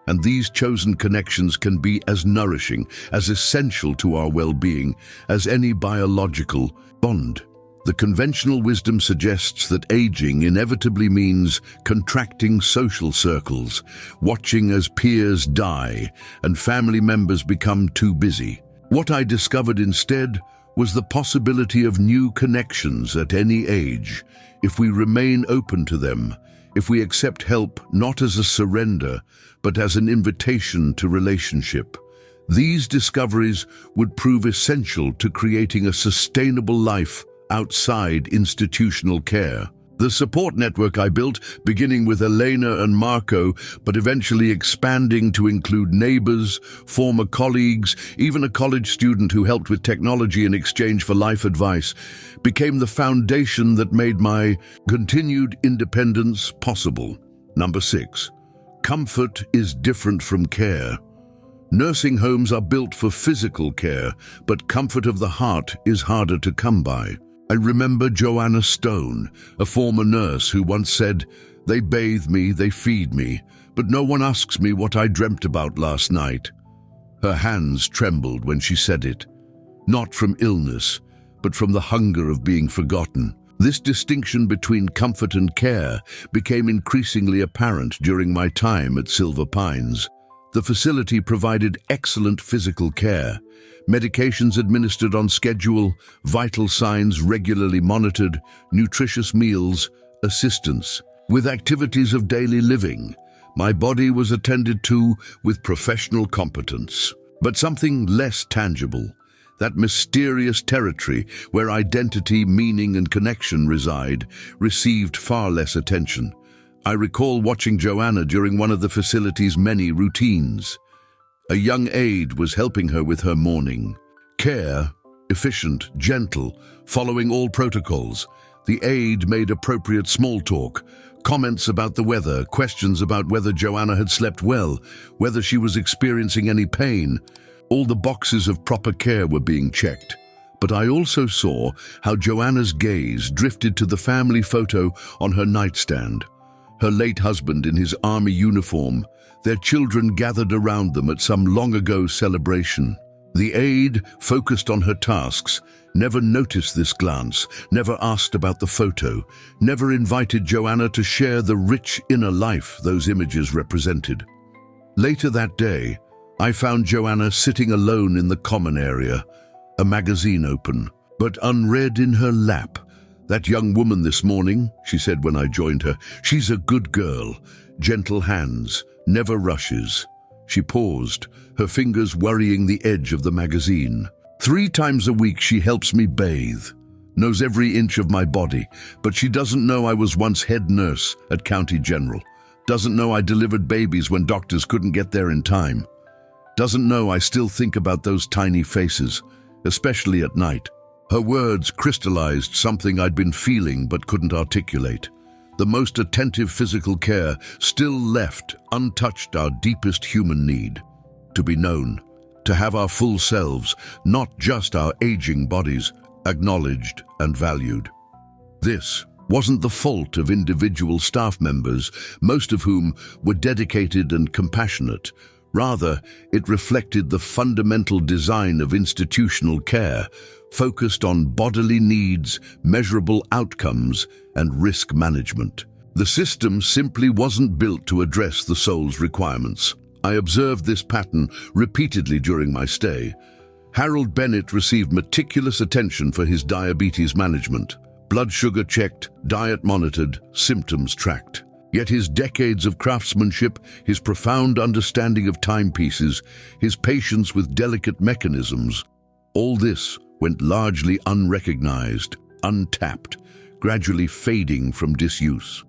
And these chosen connections can be as nourishing, as essential to our well-being, as any biological bond. The conventional wisdom suggests that aging inevitably means contracting social circles, watching as peers die and family members become too busy. What I discovered instead was the possibility of new connections at any age, if we remain open to them, if we accept help not as a surrender, but as an invitation to relationship. These discoveries would prove essential to creating a sustainable life outside institutional care. The support network I built, beginning with Elena and Marco, but eventually expanding to include neighbors, former colleagues, even a college student who helped with technology in exchange for life advice, became the foundation that made my continued independence possible. Number 6. Comfort is different from care. Nursing homes are built for physical care, but comfort of the heart is harder to come by. I remember Joanna Stone, a former nurse who once said, "They bathe me, they feed me, but no one asks me what I dreamt about last night." Her hands trembled when she said it, not from illness, but from the hunger of being forgotten. This distinction between comfort and care became increasingly apparent during my time at Silver Pines. The facility provided excellent physical care, medications administered on schedule, vital signs regularly monitored, nutritious meals, assistance. With activities of daily living, my body was attended to with professional competence. But something less tangible, that mysterious territory where identity, meaning, and connection reside, received far less attention. I recall watching Joanna during one of the facility's many routines. A young aide was helping her with her morning care, efficient, gentle, following all protocols. The aide made appropriate small talk, comments about the weather, questions about whether Joanna had slept well, whether she was experiencing any pain. All the boxes of proper care were being checked. But I also saw how Joanna's gaze drifted to the family photo on her nightstand. Her late husband in his army uniform, their children gathered around them at some long-ago celebration. The aide, focused on her tasks, never noticed this glance, never asked about the photo, never invited Joanna to share the rich inner life those images represented. Later that day, I found Joanna sitting alone in the common area, a magazine open, but unread in her lap. "That young woman this morning," she said when I joined her, "she's a good girl, gentle hands, never rushes." She paused, her fingers worrying the edge of the magazine. "3 times a week she helps me bathe, knows every inch of my body, but she doesn't know I was once head nurse at County General, doesn't know I delivered babies when doctors couldn't get there in time, doesn't know I still think about those tiny faces, especially at night." Her words crystallized something I'd been feeling but couldn't articulate. The most attentive physical care still left untouched our deepest human need: to be known, to have our full selves, not just our aging bodies, acknowledged and valued. This wasn't the fault of individual staff members, most of whom were dedicated and compassionate. Rather, it reflected the fundamental design of institutional care, focused on bodily needs, measurable outcomes, and risk management. The system simply wasn't built to address the soul's requirements. I observed this pattern repeatedly during my stay. Harold Bennett received meticulous attention for his diabetes management. Blood sugar checked, diet monitored, symptoms tracked. Yet his decades of craftsmanship, his profound understanding of timepieces, his patience with delicate mechanisms, all this went largely unrecognized, untapped, gradually fading from disuse.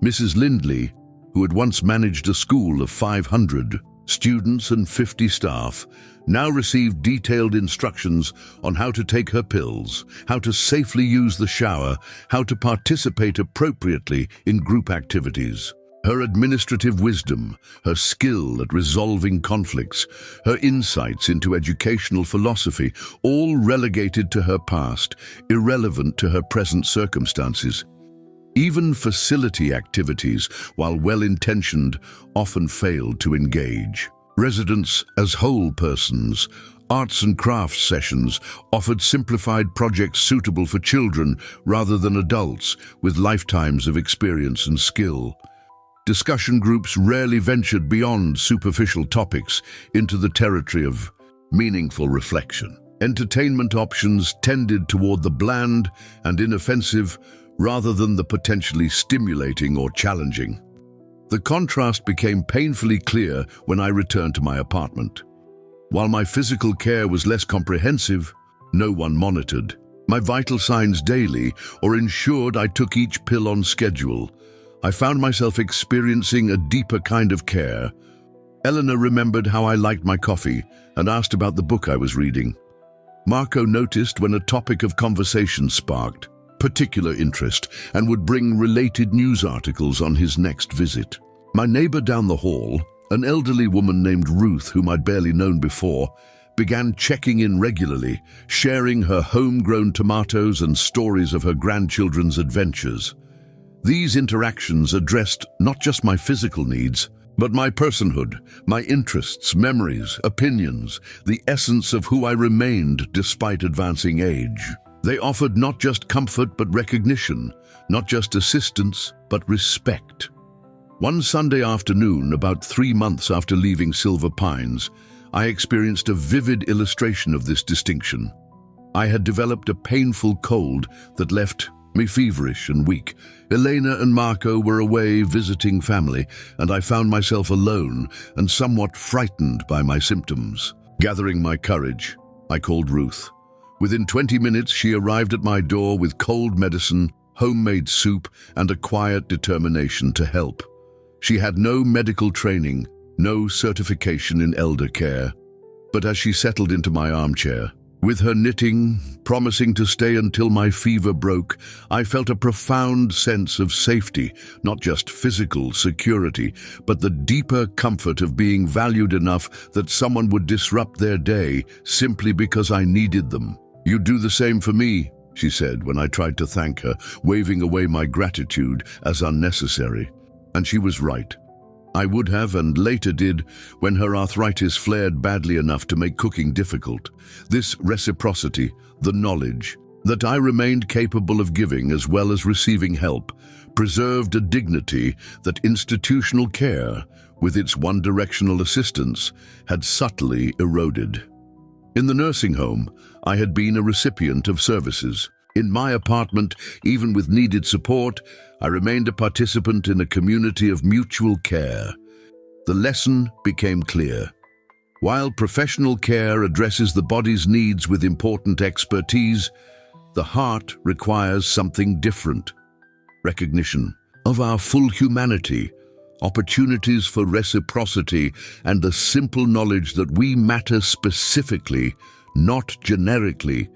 Mrs. Lindley, who had once managed a school of 500 students and 50 staff, now received detailed instructions on how to take her pills, how to safely use the shower, how to participate appropriately in group activities. Her administrative wisdom, her skill at resolving conflicts, her insights into educational philosophy, all relegated to her past, irrelevant to her present circumstances. Even facility activities, while well-intentioned, often failed to engage. Residents as whole persons, arts and crafts sessions offered simplified projects suitable for children rather than adults with lifetimes of experience and skill. Discussion groups rarely ventured beyond superficial topics into the territory of meaningful reflection. Entertainment options tended toward the bland and inoffensive rather than the potentially stimulating or challenging. The contrast became painfully clear when I returned to my apartment. While my physical care was less comprehensive, no one monitored my vital signs daily or ensured I took each pill on schedule. I found myself experiencing a deeper kind of care. Eleanor remembered how I liked my coffee and asked about the book I was reading. Marco noticed when a topic of conversation sparked particular interest and would bring related news articles on his next visit. My neighbor down the hall, an elderly woman named Ruth, whom I'd barely known before, began checking in regularly, sharing her homegrown tomatoes and stories of her grandchildren's adventures. These interactions addressed not just my physical needs, but my personhood, my interests, memories, opinions, the essence of who I remained despite advancing age. They offered not just comfort but recognition, not just assistance but respect. One Sunday afternoon, about 3 months after leaving Silver Pines, I experienced a vivid illustration of this distinction. I had developed a painful cold that left me feverish and weak. Elena and Marco were away visiting family, and I found myself alone and somewhat frightened by my symptoms. Gathering my courage, I called Ruth. Within 20 minutes, she arrived at my door with cold medicine, homemade soup, and a quiet determination to help. She had no medical training, no certification in elder care. But as she settled into my armchair, with her knitting, promising to stay until my fever broke, I felt a profound sense of safety, not just physical security, but the deeper comfort of being valued enough that someone would disrupt their day simply because I needed them. "You do the same for me," she said when I tried to thank her, waving away my gratitude as unnecessary. And she was right. I would have, and later did, when her arthritis flared badly enough to make cooking difficult. This reciprocity, the knowledge that I remained capable of giving as well as receiving help, preserved a dignity that institutional care, with its one-directional assistance, had subtly eroded. In the nursing home, I had been a recipient of services. In my apartment, even with needed support, I remained a participant in a community of mutual care. The lesson became clear. While professional care addresses the body's needs with important expertise, the heart requires something different. Recognition of our full humanity, opportunities for reciprocity, and the simple knowledge that we matter specifically, not generically,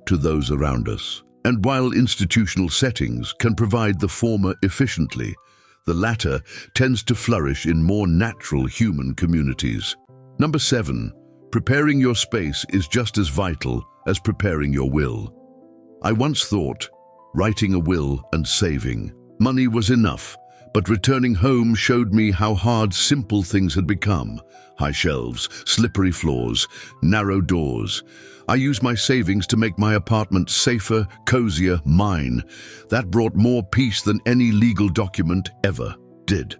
to those around us. And while institutional settings can provide the former efficiently, the latter tends to flourish in more natural human communities. Number 7, preparing your space is just as vital as preparing your will. I once thought writing a will and saving money was enough, but returning home showed me how hard simple things had become. High shelves, slippery floors, narrow doors. I used my savings to make my apartment safer, cozier, mine. That brought more peace than any legal document ever did.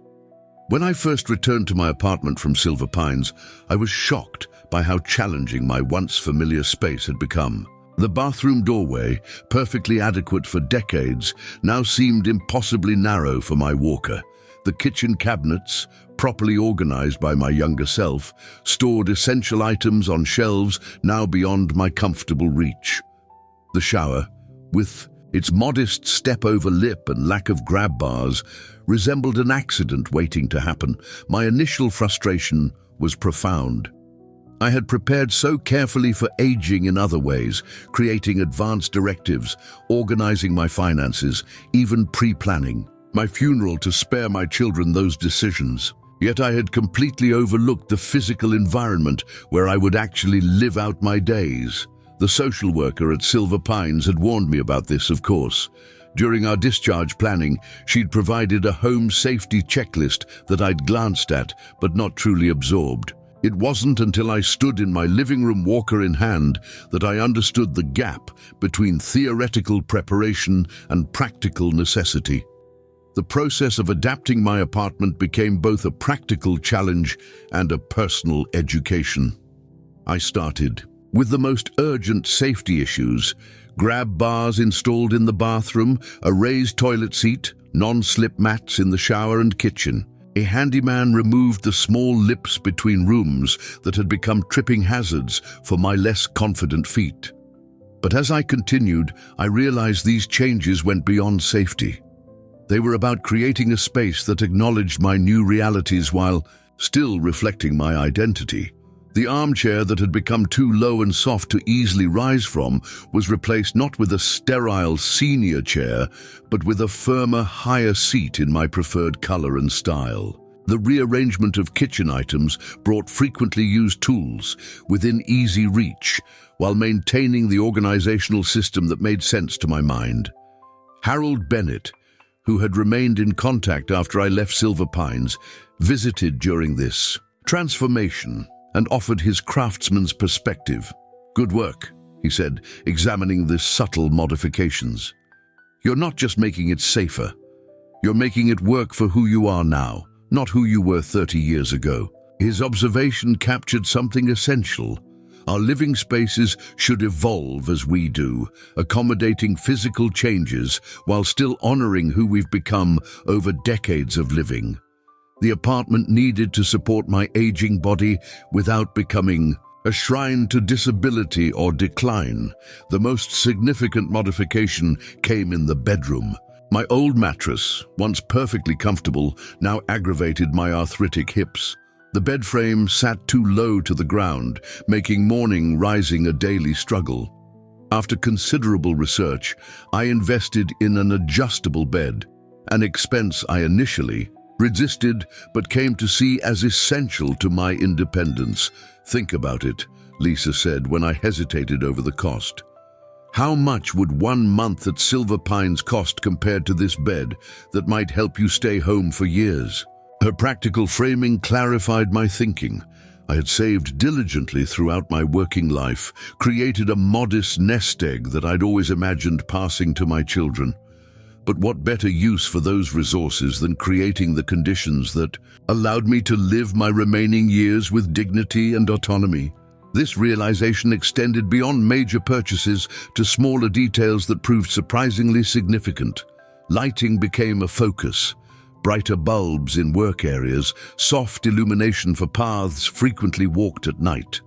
When I first returned to my apartment from Silver Pines, I was shocked by how challenging my once familiar space had become. The bathroom doorway, perfectly adequate for decades, now seemed impossibly narrow for my walker. The kitchen cabinets, properly organized by my younger self, stored essential items on shelves now beyond my comfortable reach. The shower, with its modest step-over lip and lack of grab bars, resembled an accident waiting to happen. My initial frustration was profound. I had prepared so carefully for aging in other ways, creating advanced directives, organizing my finances, even pre-planning my funeral to spare my children those decisions. Yet I had completely overlooked the physical environment where I would actually live out my days. The social worker at Silver Pines had warned me about this, of course. During our discharge planning, she'd provided a home safety checklist that I'd glanced at, but not truly absorbed. It wasn't until I stood in my living room walker in hand that I understood the gap between theoretical preparation and practical necessity. The process of adapting my apartment became both a practical challenge and a personal education. I started with the most urgent safety issues: grab bars installed in the bathroom, a raised toilet seat, non-slip mats in the shower and kitchen. A handyman removed the small lips between rooms that had become tripping hazards for my less confident feet. But as I continued, I realized these changes went beyond safety. They were about creating a space that acknowledged my new realities while still reflecting my identity. The armchair that had become too low and soft to easily rise from was replaced not with a sterile senior chair, but with a firmer, higher seat in my preferred color and style. The rearrangement of kitchen items brought frequently used tools within easy reach, while maintaining the organizational system that made sense to my mind. Harold Bennett, who had remained in contact after I left Silver Pines, visited during this transformation and offered his craftsman's perspective. "Good work," he said, examining the subtle modifications. "You're not just making it safer. You're making it work for who you are now, not who you were 30 years ago." His observation captured something essential. Our living spaces should evolve as we do, accommodating physical changes while still honoring who we've become over decades of living. The apartment needed to support my aging body without becoming a shrine to disability or decline. The most significant modification came in the bedroom. My old mattress, once perfectly comfortable, now aggravated my arthritic hips. The bed frame sat too low to the ground, making morning rising a daily struggle. After considerable research, I invested in an adjustable bed, an expense I initially resisted but came to see as essential to my independence. "Think about it," Lisa said when I hesitated over the cost. "How much would 1 month at Silver Pines cost compared to this bed that might help you stay home for years?" Her practical framing clarified my thinking. I had saved diligently throughout my working life, created a modest nest egg that I'd always imagined passing to my children. But what better use for those resources than creating the conditions that allowed me to live my remaining years with dignity and autonomy? This realization extended beyond major purchases to smaller details that proved surprisingly significant. Lighting became a focus. Brighter bulbs in work areas, soft illumination for paths frequently walked at night.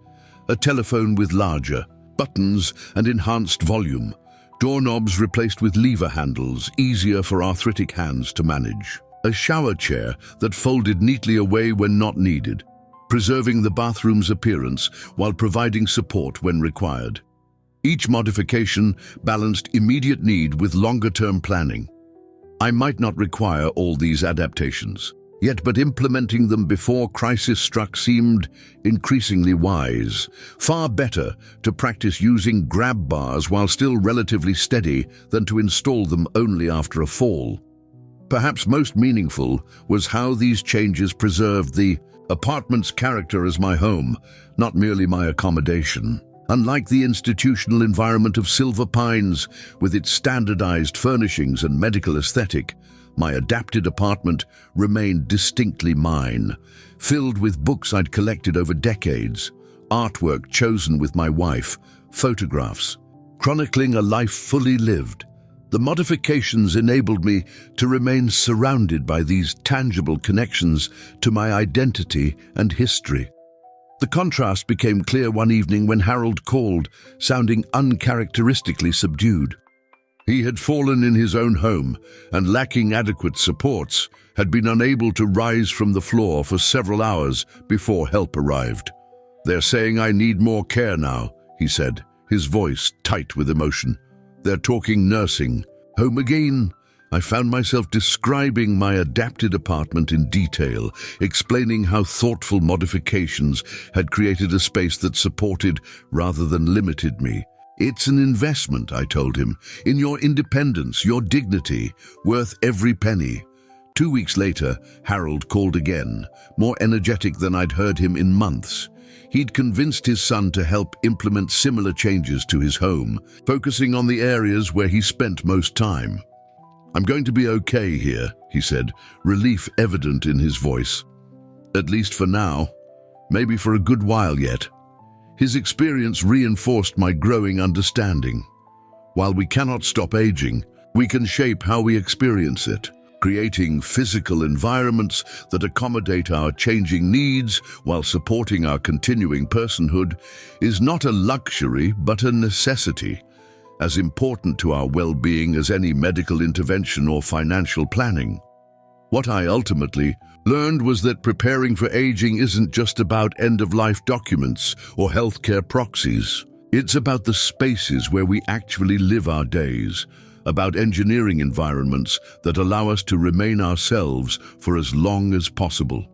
A telephone with larger buttons and enhanced volume. Doorknobs replaced with lever handles, easier for arthritic hands to manage. A shower chair that folded neatly away when not needed, preserving the bathroom's appearance while providing support when required. Each modification balanced immediate need with longer-term planning. I might not require all these adaptations, but implementing them before crisis struck seemed increasingly wise. Far better to practice using grab bars while still relatively steady than to install them only after a fall. Perhaps most meaningful was how these changes preserved the apartment's character as my home, not merely my accommodation. Unlike the institutional environment of Silver Pines, with its standardized furnishings and medical aesthetic, my adapted apartment remained distinctly mine, filled with books I'd collected over decades, artwork chosen with my wife, photographs, chronicling a life fully lived. The modifications enabled me to remain surrounded by these tangible connections to my identity and history. The contrast became clear one evening when Harold called, sounding uncharacteristically subdued. He had fallen in his own home and, lacking adequate supports, had been unable to rise from the floor for several hours before help arrived. "They're saying I need more care now," he said, his voice tight with emotion. "They're talking nursing. Home again?" I found myself describing my adapted apartment in detail, explaining how thoughtful modifications had created a space that supported rather than limited me. "It's an investment," I told him, "in your independence, your dignity, worth every penny." 2 weeks later, Harold called again, more energetic than I'd heard him in months. He'd convinced his son to help implement similar changes to his home, focusing on the areas where he spent most time. "I'm going to be okay here," he said, relief evident in his voice. "At least for now. Maybe for a good while yet." His experience reinforced my growing understanding. While we cannot stop aging, we can shape how we experience it. Creating physical environments that accommodate our changing needs while supporting our continuing personhood is not a luxury but a necessity, as important to our well-being as any medical intervention or financial planning. What I ultimately learned was that preparing for aging isn't just about end-of-life documents or healthcare proxies. It's about the spaces where we actually live our days, about engineering environments that allow us to remain ourselves for as long as possible.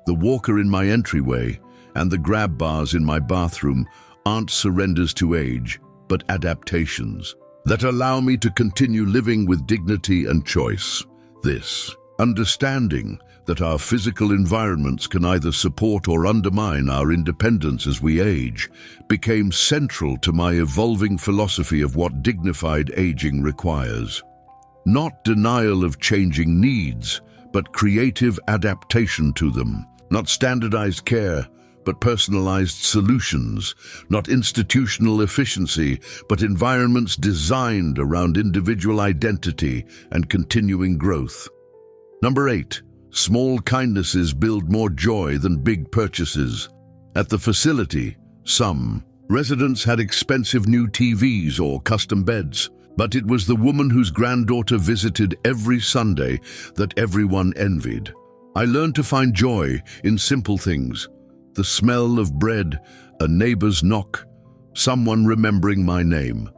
The walker in my entryway and the grab bars in my bathroom aren't surrenders to age, but adaptations that allow me to continue living with dignity and choice. This understanding that our physical environments can either support or undermine our independence as we age became central to my evolving philosophy of what dignified aging requires. Not denial of changing needs, but creative adaptation to them. Not standardized care, but personalized solutions. Not institutional efficiency, but environments designed around individual identity and continuing growth. Number 8. Small kindnesses build more joy than big purchases. At the facility, some residents had expensive new TVs or custom beds. But it was the woman whose granddaughter visited every Sunday that everyone envied. I learned to find joy in simple things. The smell of bread, a neighbor's knock, someone remembering my name.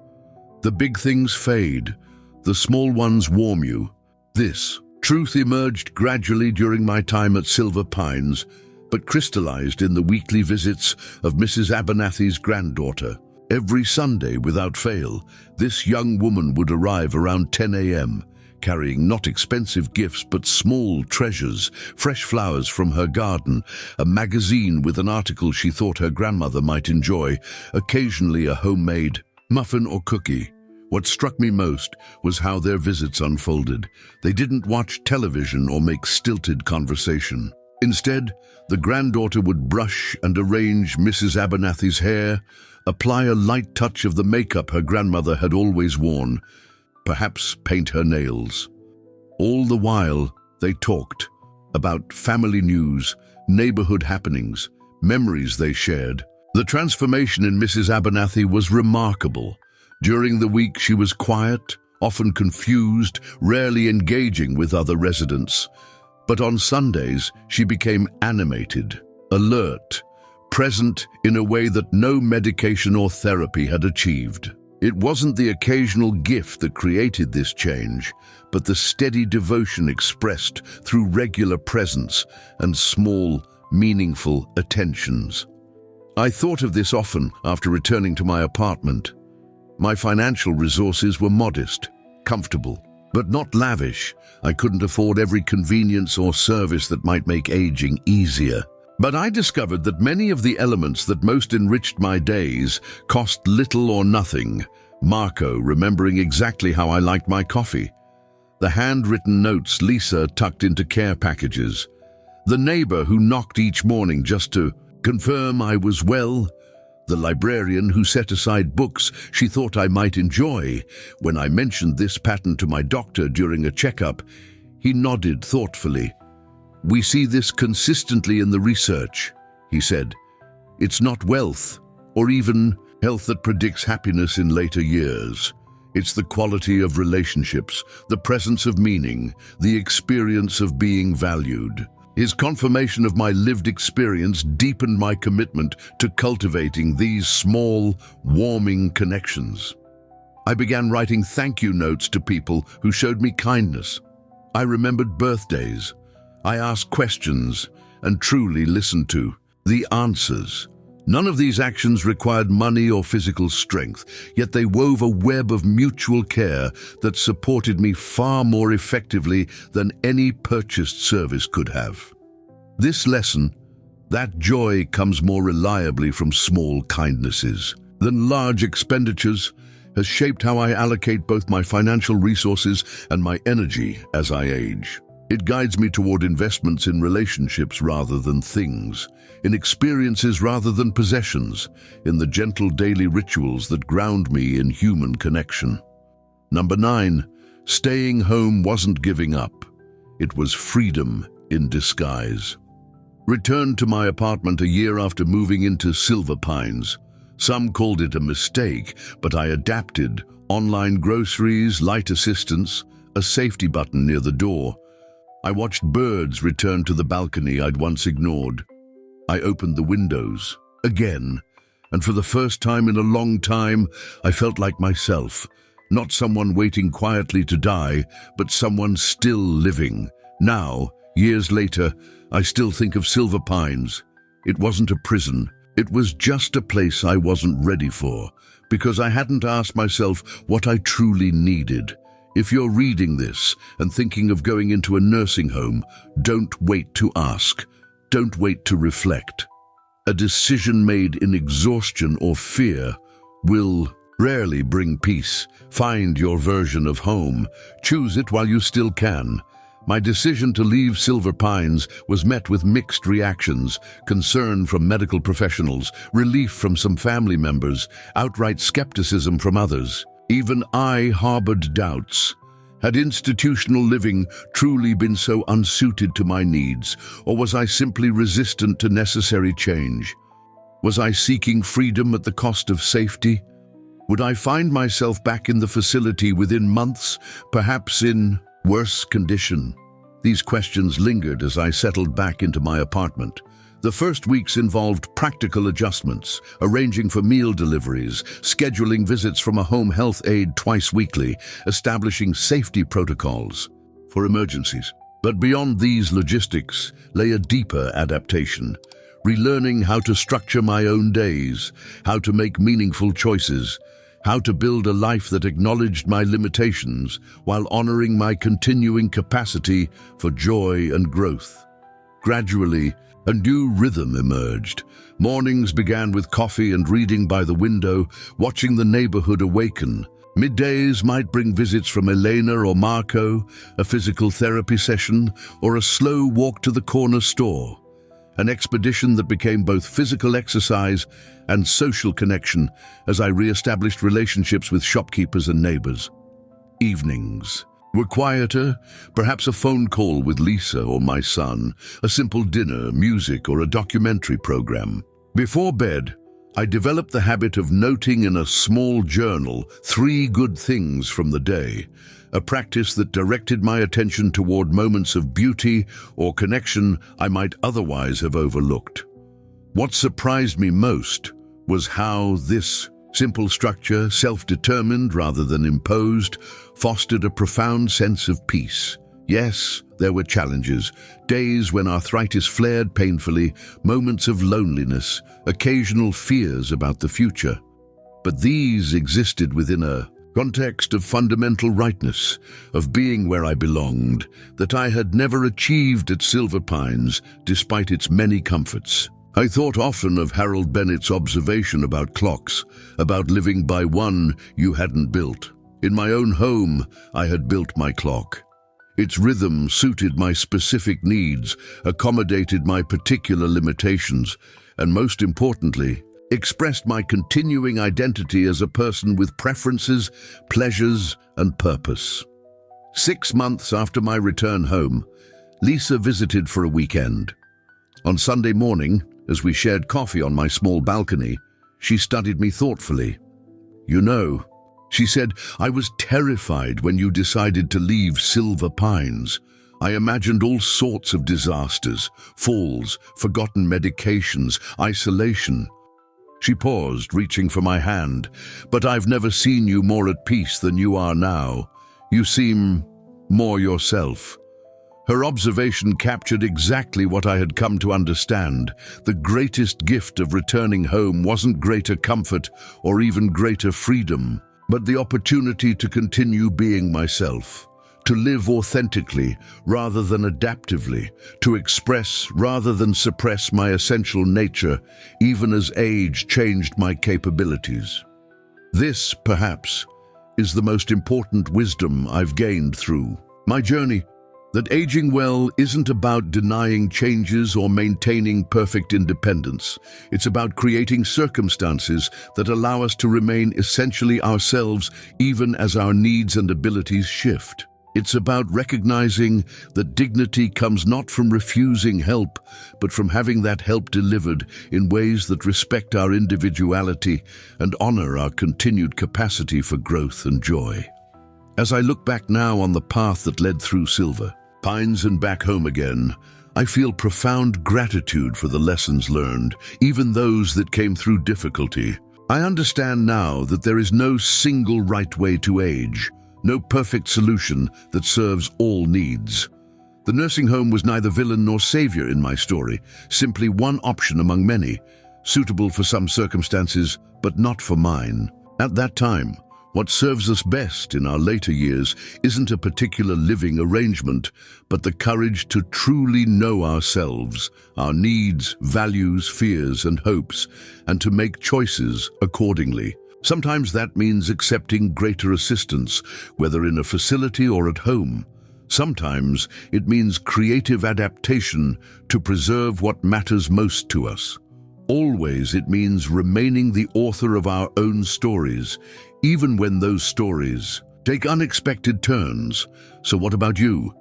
The big things fade, the small ones warm you. This truth emerged gradually during my time at Silver Pines, but crystallized in the weekly visits of Mrs. Abernathy's granddaughter. Every Sunday, without fail, this young woman would arrive around 10 a.m., carrying not expensive gifts but small treasures, fresh flowers from her garden, a magazine with an article she thought her grandmother might enjoy, occasionally a homemade muffin or cookie. What struck me most was how their visits unfolded. They didn't watch television or make stilted conversation. Instead, the granddaughter would brush and arrange Mrs. Abernathy's hair, apply a light touch of the makeup her grandmother had always worn, perhaps paint her nails. All the while, they talked about family news, neighborhood happenings, memories they shared. The transformation in Mrs. Abernathy was remarkable. During the week, she was quiet, often confused, rarely engaging with other residents. But on Sundays, she became animated, alert, present in a way that no medication or therapy had achieved. It wasn't the occasional gift that created this change, but the steady devotion expressed through regular presence and small, meaningful attentions. I thought of this often after returning to my apartment. My financial resources were modest, comfortable, but not lavish. I couldn't afford every convenience or service that might make aging easier. But I discovered that many of the elements that most enriched my days cost little or nothing. Marco remembering exactly how I liked my coffee. The handwritten notes Lisa tucked into care packages. The neighbor who knocked each morning just to confirm I was well. The librarian who set aside books she thought I might enjoy. When I mentioned this pattern to my doctor during a checkup, he nodded thoughtfully. "We see this consistently in the research," he said. "It's not wealth, or even health that predicts happiness in later years. It's the quality of relationships, the presence of meaning, the experience of being valued." His confirmation of my lived experience deepened my commitment to cultivating these small, warming connections. I began writing thank you notes to people who showed me kindness. I remembered birthdays. I asked questions and truly listened to the answers. None of these actions required money or physical strength, yet they wove a web of mutual care that supported me far more effectively than any purchased service could have. This lesson, that joy comes more reliably from small kindnesses than large expenditures, has shaped how I allocate both my financial resources and my energy as I age. It guides me toward investments in relationships rather than things, in experiences rather than possessions, in the gentle daily rituals that ground me in human connection. Number 9, staying home wasn't giving up. It was freedom in disguise. Returned to my apartment a year after moving into Silver Pines. Some called it a mistake, but I adapted. Online groceries, light assistance, a safety button near the door. I watched birds return to the balcony I'd once ignored. I opened the windows, again, and for the first time in a long time, I felt like myself. Not someone waiting quietly to die, but someone still living. Now, years later, I still think of Silver Pines. It wasn't a prison. It was just a place I wasn't ready for, because I hadn't asked myself what I truly needed. If you're reading this and thinking of going into a nursing home, don't wait to ask. Don't wait to reflect. A decision made in exhaustion or fear will rarely bring peace. Find your version of home. Choose it while you still can. My decision to leave Silver Pines was met with mixed reactions: concern from medical professionals, relief from some family members, outright skepticism from others. Even I harbored doubts. Had institutional living truly been so unsuited to my needs, or was I simply resistant to necessary change? Was I seeking freedom at the cost of safety? Would I find myself back in the facility within months, perhaps in worse condition? These questions lingered as I settled back into my apartment. The first weeks involved practical adjustments, arranging for meal deliveries, scheduling visits from a home health aide twice weekly, establishing safety protocols for emergencies. But beyond these logistics lay a deeper adaptation, relearning how to structure my own days, how to make meaningful choices, how to build a life that acknowledged my limitations while honoring my continuing capacity for joy and growth. Gradually, a new rhythm emerged. Mornings began with coffee and reading by the window, watching the neighborhood awaken. Middays might bring visits from Elena or Marco, a physical therapy session, or a slow walk to the corner store. An expedition that became both physical exercise and social connection as I re-established relationships with shopkeepers and neighbors. Evenings were quieter, perhaps a phone call with Lisa or my son, a simple dinner, music, or a documentary program. Before bed, I developed the habit of noting in a small journal 3 good things from the day, a practice that directed my attention toward moments of beauty or connection I might otherwise have overlooked. What surprised me most was how this simple structure, self-determined rather than imposed, fostered a profound sense of peace. Yes, there were challenges, days when arthritis flared painfully, moments of loneliness, occasional fears about the future. But these existed within a context of fundamental rightness, of being where I belonged, that I had never achieved at Silver Pines, despite its many comforts. I thought often of Harold Bennett's observation about clocks, about living by one you hadn't built. In my own home, I had built my clock. Its rhythm suited my specific needs, accommodated my particular limitations, and most importantly, expressed my continuing identity as a person with preferences, pleasures, and purpose. 6 months after my return home, Lisa visited for a weekend. On Sunday morning, as we shared coffee on my small balcony, she studied me thoughtfully. "You know," she said, "I was terrified when you decided to leave Silver Pines. I imagined all sorts of disasters, falls, forgotten medications, isolation." She paused, reaching for my hand. "But I've never seen you more at peace than you are now. You seem more yourself." Her observation captured exactly what I had come to understand. The greatest gift of returning home wasn't greater comfort or even greater freedom, but the opportunity to continue being myself, to live authentically rather than adaptively, to express rather than suppress my essential nature, even as age changed my capabilities. This, perhaps, is the most important wisdom I've gained through my journey. That aging well isn't about denying changes or maintaining perfect independence. It's about creating circumstances that allow us to remain essentially ourselves even as our needs and abilities shift. It's about recognizing that dignity comes not from refusing help, but from having that help delivered in ways that respect our individuality and honor our continued capacity for growth and joy. As I look back now on the path that led through Silver Pines and back home again, I feel profound gratitude for the lessons learned, even those that came through difficulty. I understand now that there is no single right way to age, no perfect solution that serves all needs. The nursing home was neither villain nor savior in my story, simply one option among many, suitable for some circumstances, but not for mine. At that time, what serves us best in our later years isn't a particular living arrangement, but the courage to truly know ourselves, our needs, values, fears, and hopes, and to make choices accordingly. Sometimes that means accepting greater assistance, whether in a facility or at home. Sometimes it means creative adaptation to preserve what matters most to us. Always it means remaining the author of our own stories, even when those stories take unexpected turns. So what about you?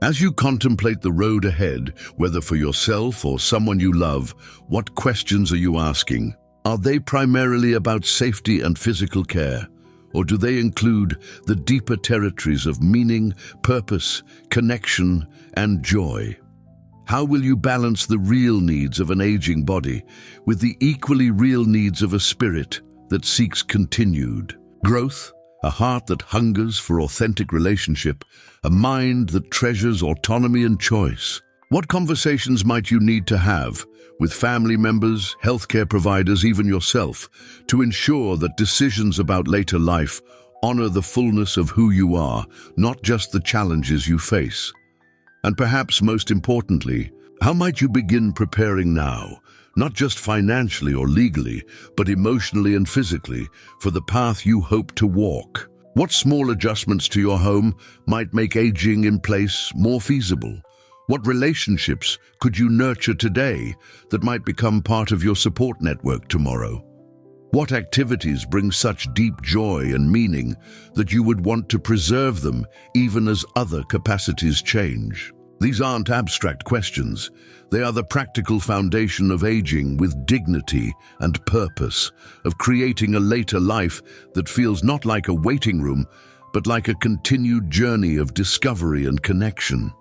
As you contemplate the road ahead, whether for yourself or someone you love, what questions are you asking? Are they primarily about safety and physical care, or do they include the deeper territories of meaning, purpose, connection, and joy? How will you balance the real needs of an aging body with the equally real needs of a spirit that seeks continued growth, a heart that hungers for authentic relationship, a mind that treasures autonomy and choice? What conversations might you need to have with family members, healthcare providers, even yourself, to ensure that decisions about later life honor the fullness of who you are, not just the challenges you face? And perhaps most importantly, how might you begin preparing now, not just financially or legally, but emotionally and physically, for the path you hope to walk? What small adjustments to your home might make aging in place more feasible? What relationships could you nurture today that might become part of your support network tomorrow? What activities bring such deep joy and meaning that you would want to preserve them even as other capacities change? These aren't abstract questions. They are the practical foundation of aging with dignity and purpose, of creating a later life that feels not like a waiting room, but like a continued journey of discovery and connection.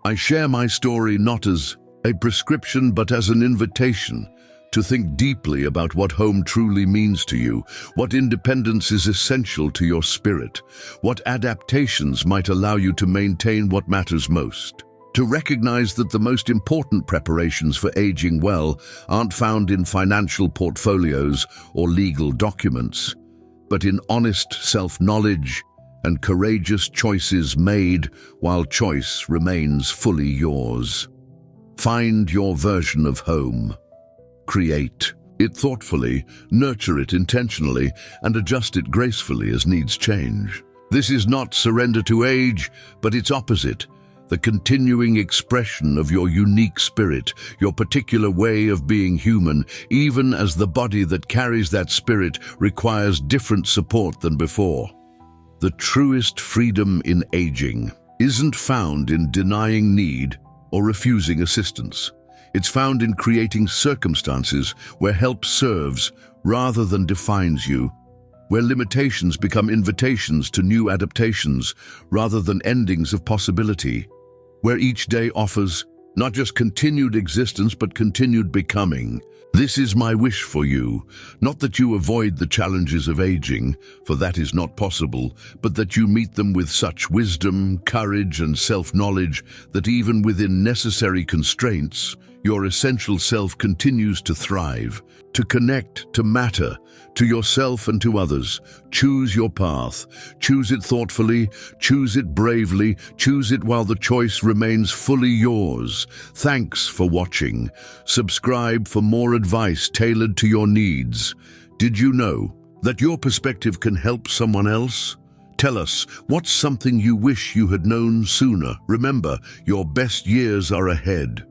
I share my story not as a prescription, but as an invitation to think deeply about what home truly means to you, what independence is essential to your spirit, what adaptations might allow you to maintain what matters most. To recognize that the most important preparations for aging well aren't found in financial portfolios or legal documents, but in honest self-knowledge and courageous choices made while choice remains fully yours. Find your version of home. Create it thoughtfully, nurture it intentionally, and adjust it gracefully as needs change. This is not surrender to age, but its opposite, the continuing expression of your unique spirit, your particular way of being human, even as the body that carries that spirit requires different support than before. The truest freedom in aging isn't found in denying need or refusing assistance. It's found in creating circumstances where help serves rather than defines you, where limitations become invitations to new adaptations rather than endings of possibility, where each day offers not just continued existence but continued becoming. This is my wish for you, not that you avoid the challenges of aging, for that is not possible, but that you meet them with such wisdom, courage, and self-knowledge that even within necessary constraints, your essential self continues to thrive, to connect, to matter, to yourself and to others. Choose your path. Choose it thoughtfully, choose it bravely, choose it while the choice remains fully yours. Thanks for watching. Subscribe for more advice tailored to your needs. Did you know that your perspective can help someone else? Tell us, what's something you wish you had known sooner? Remember, your best years are ahead.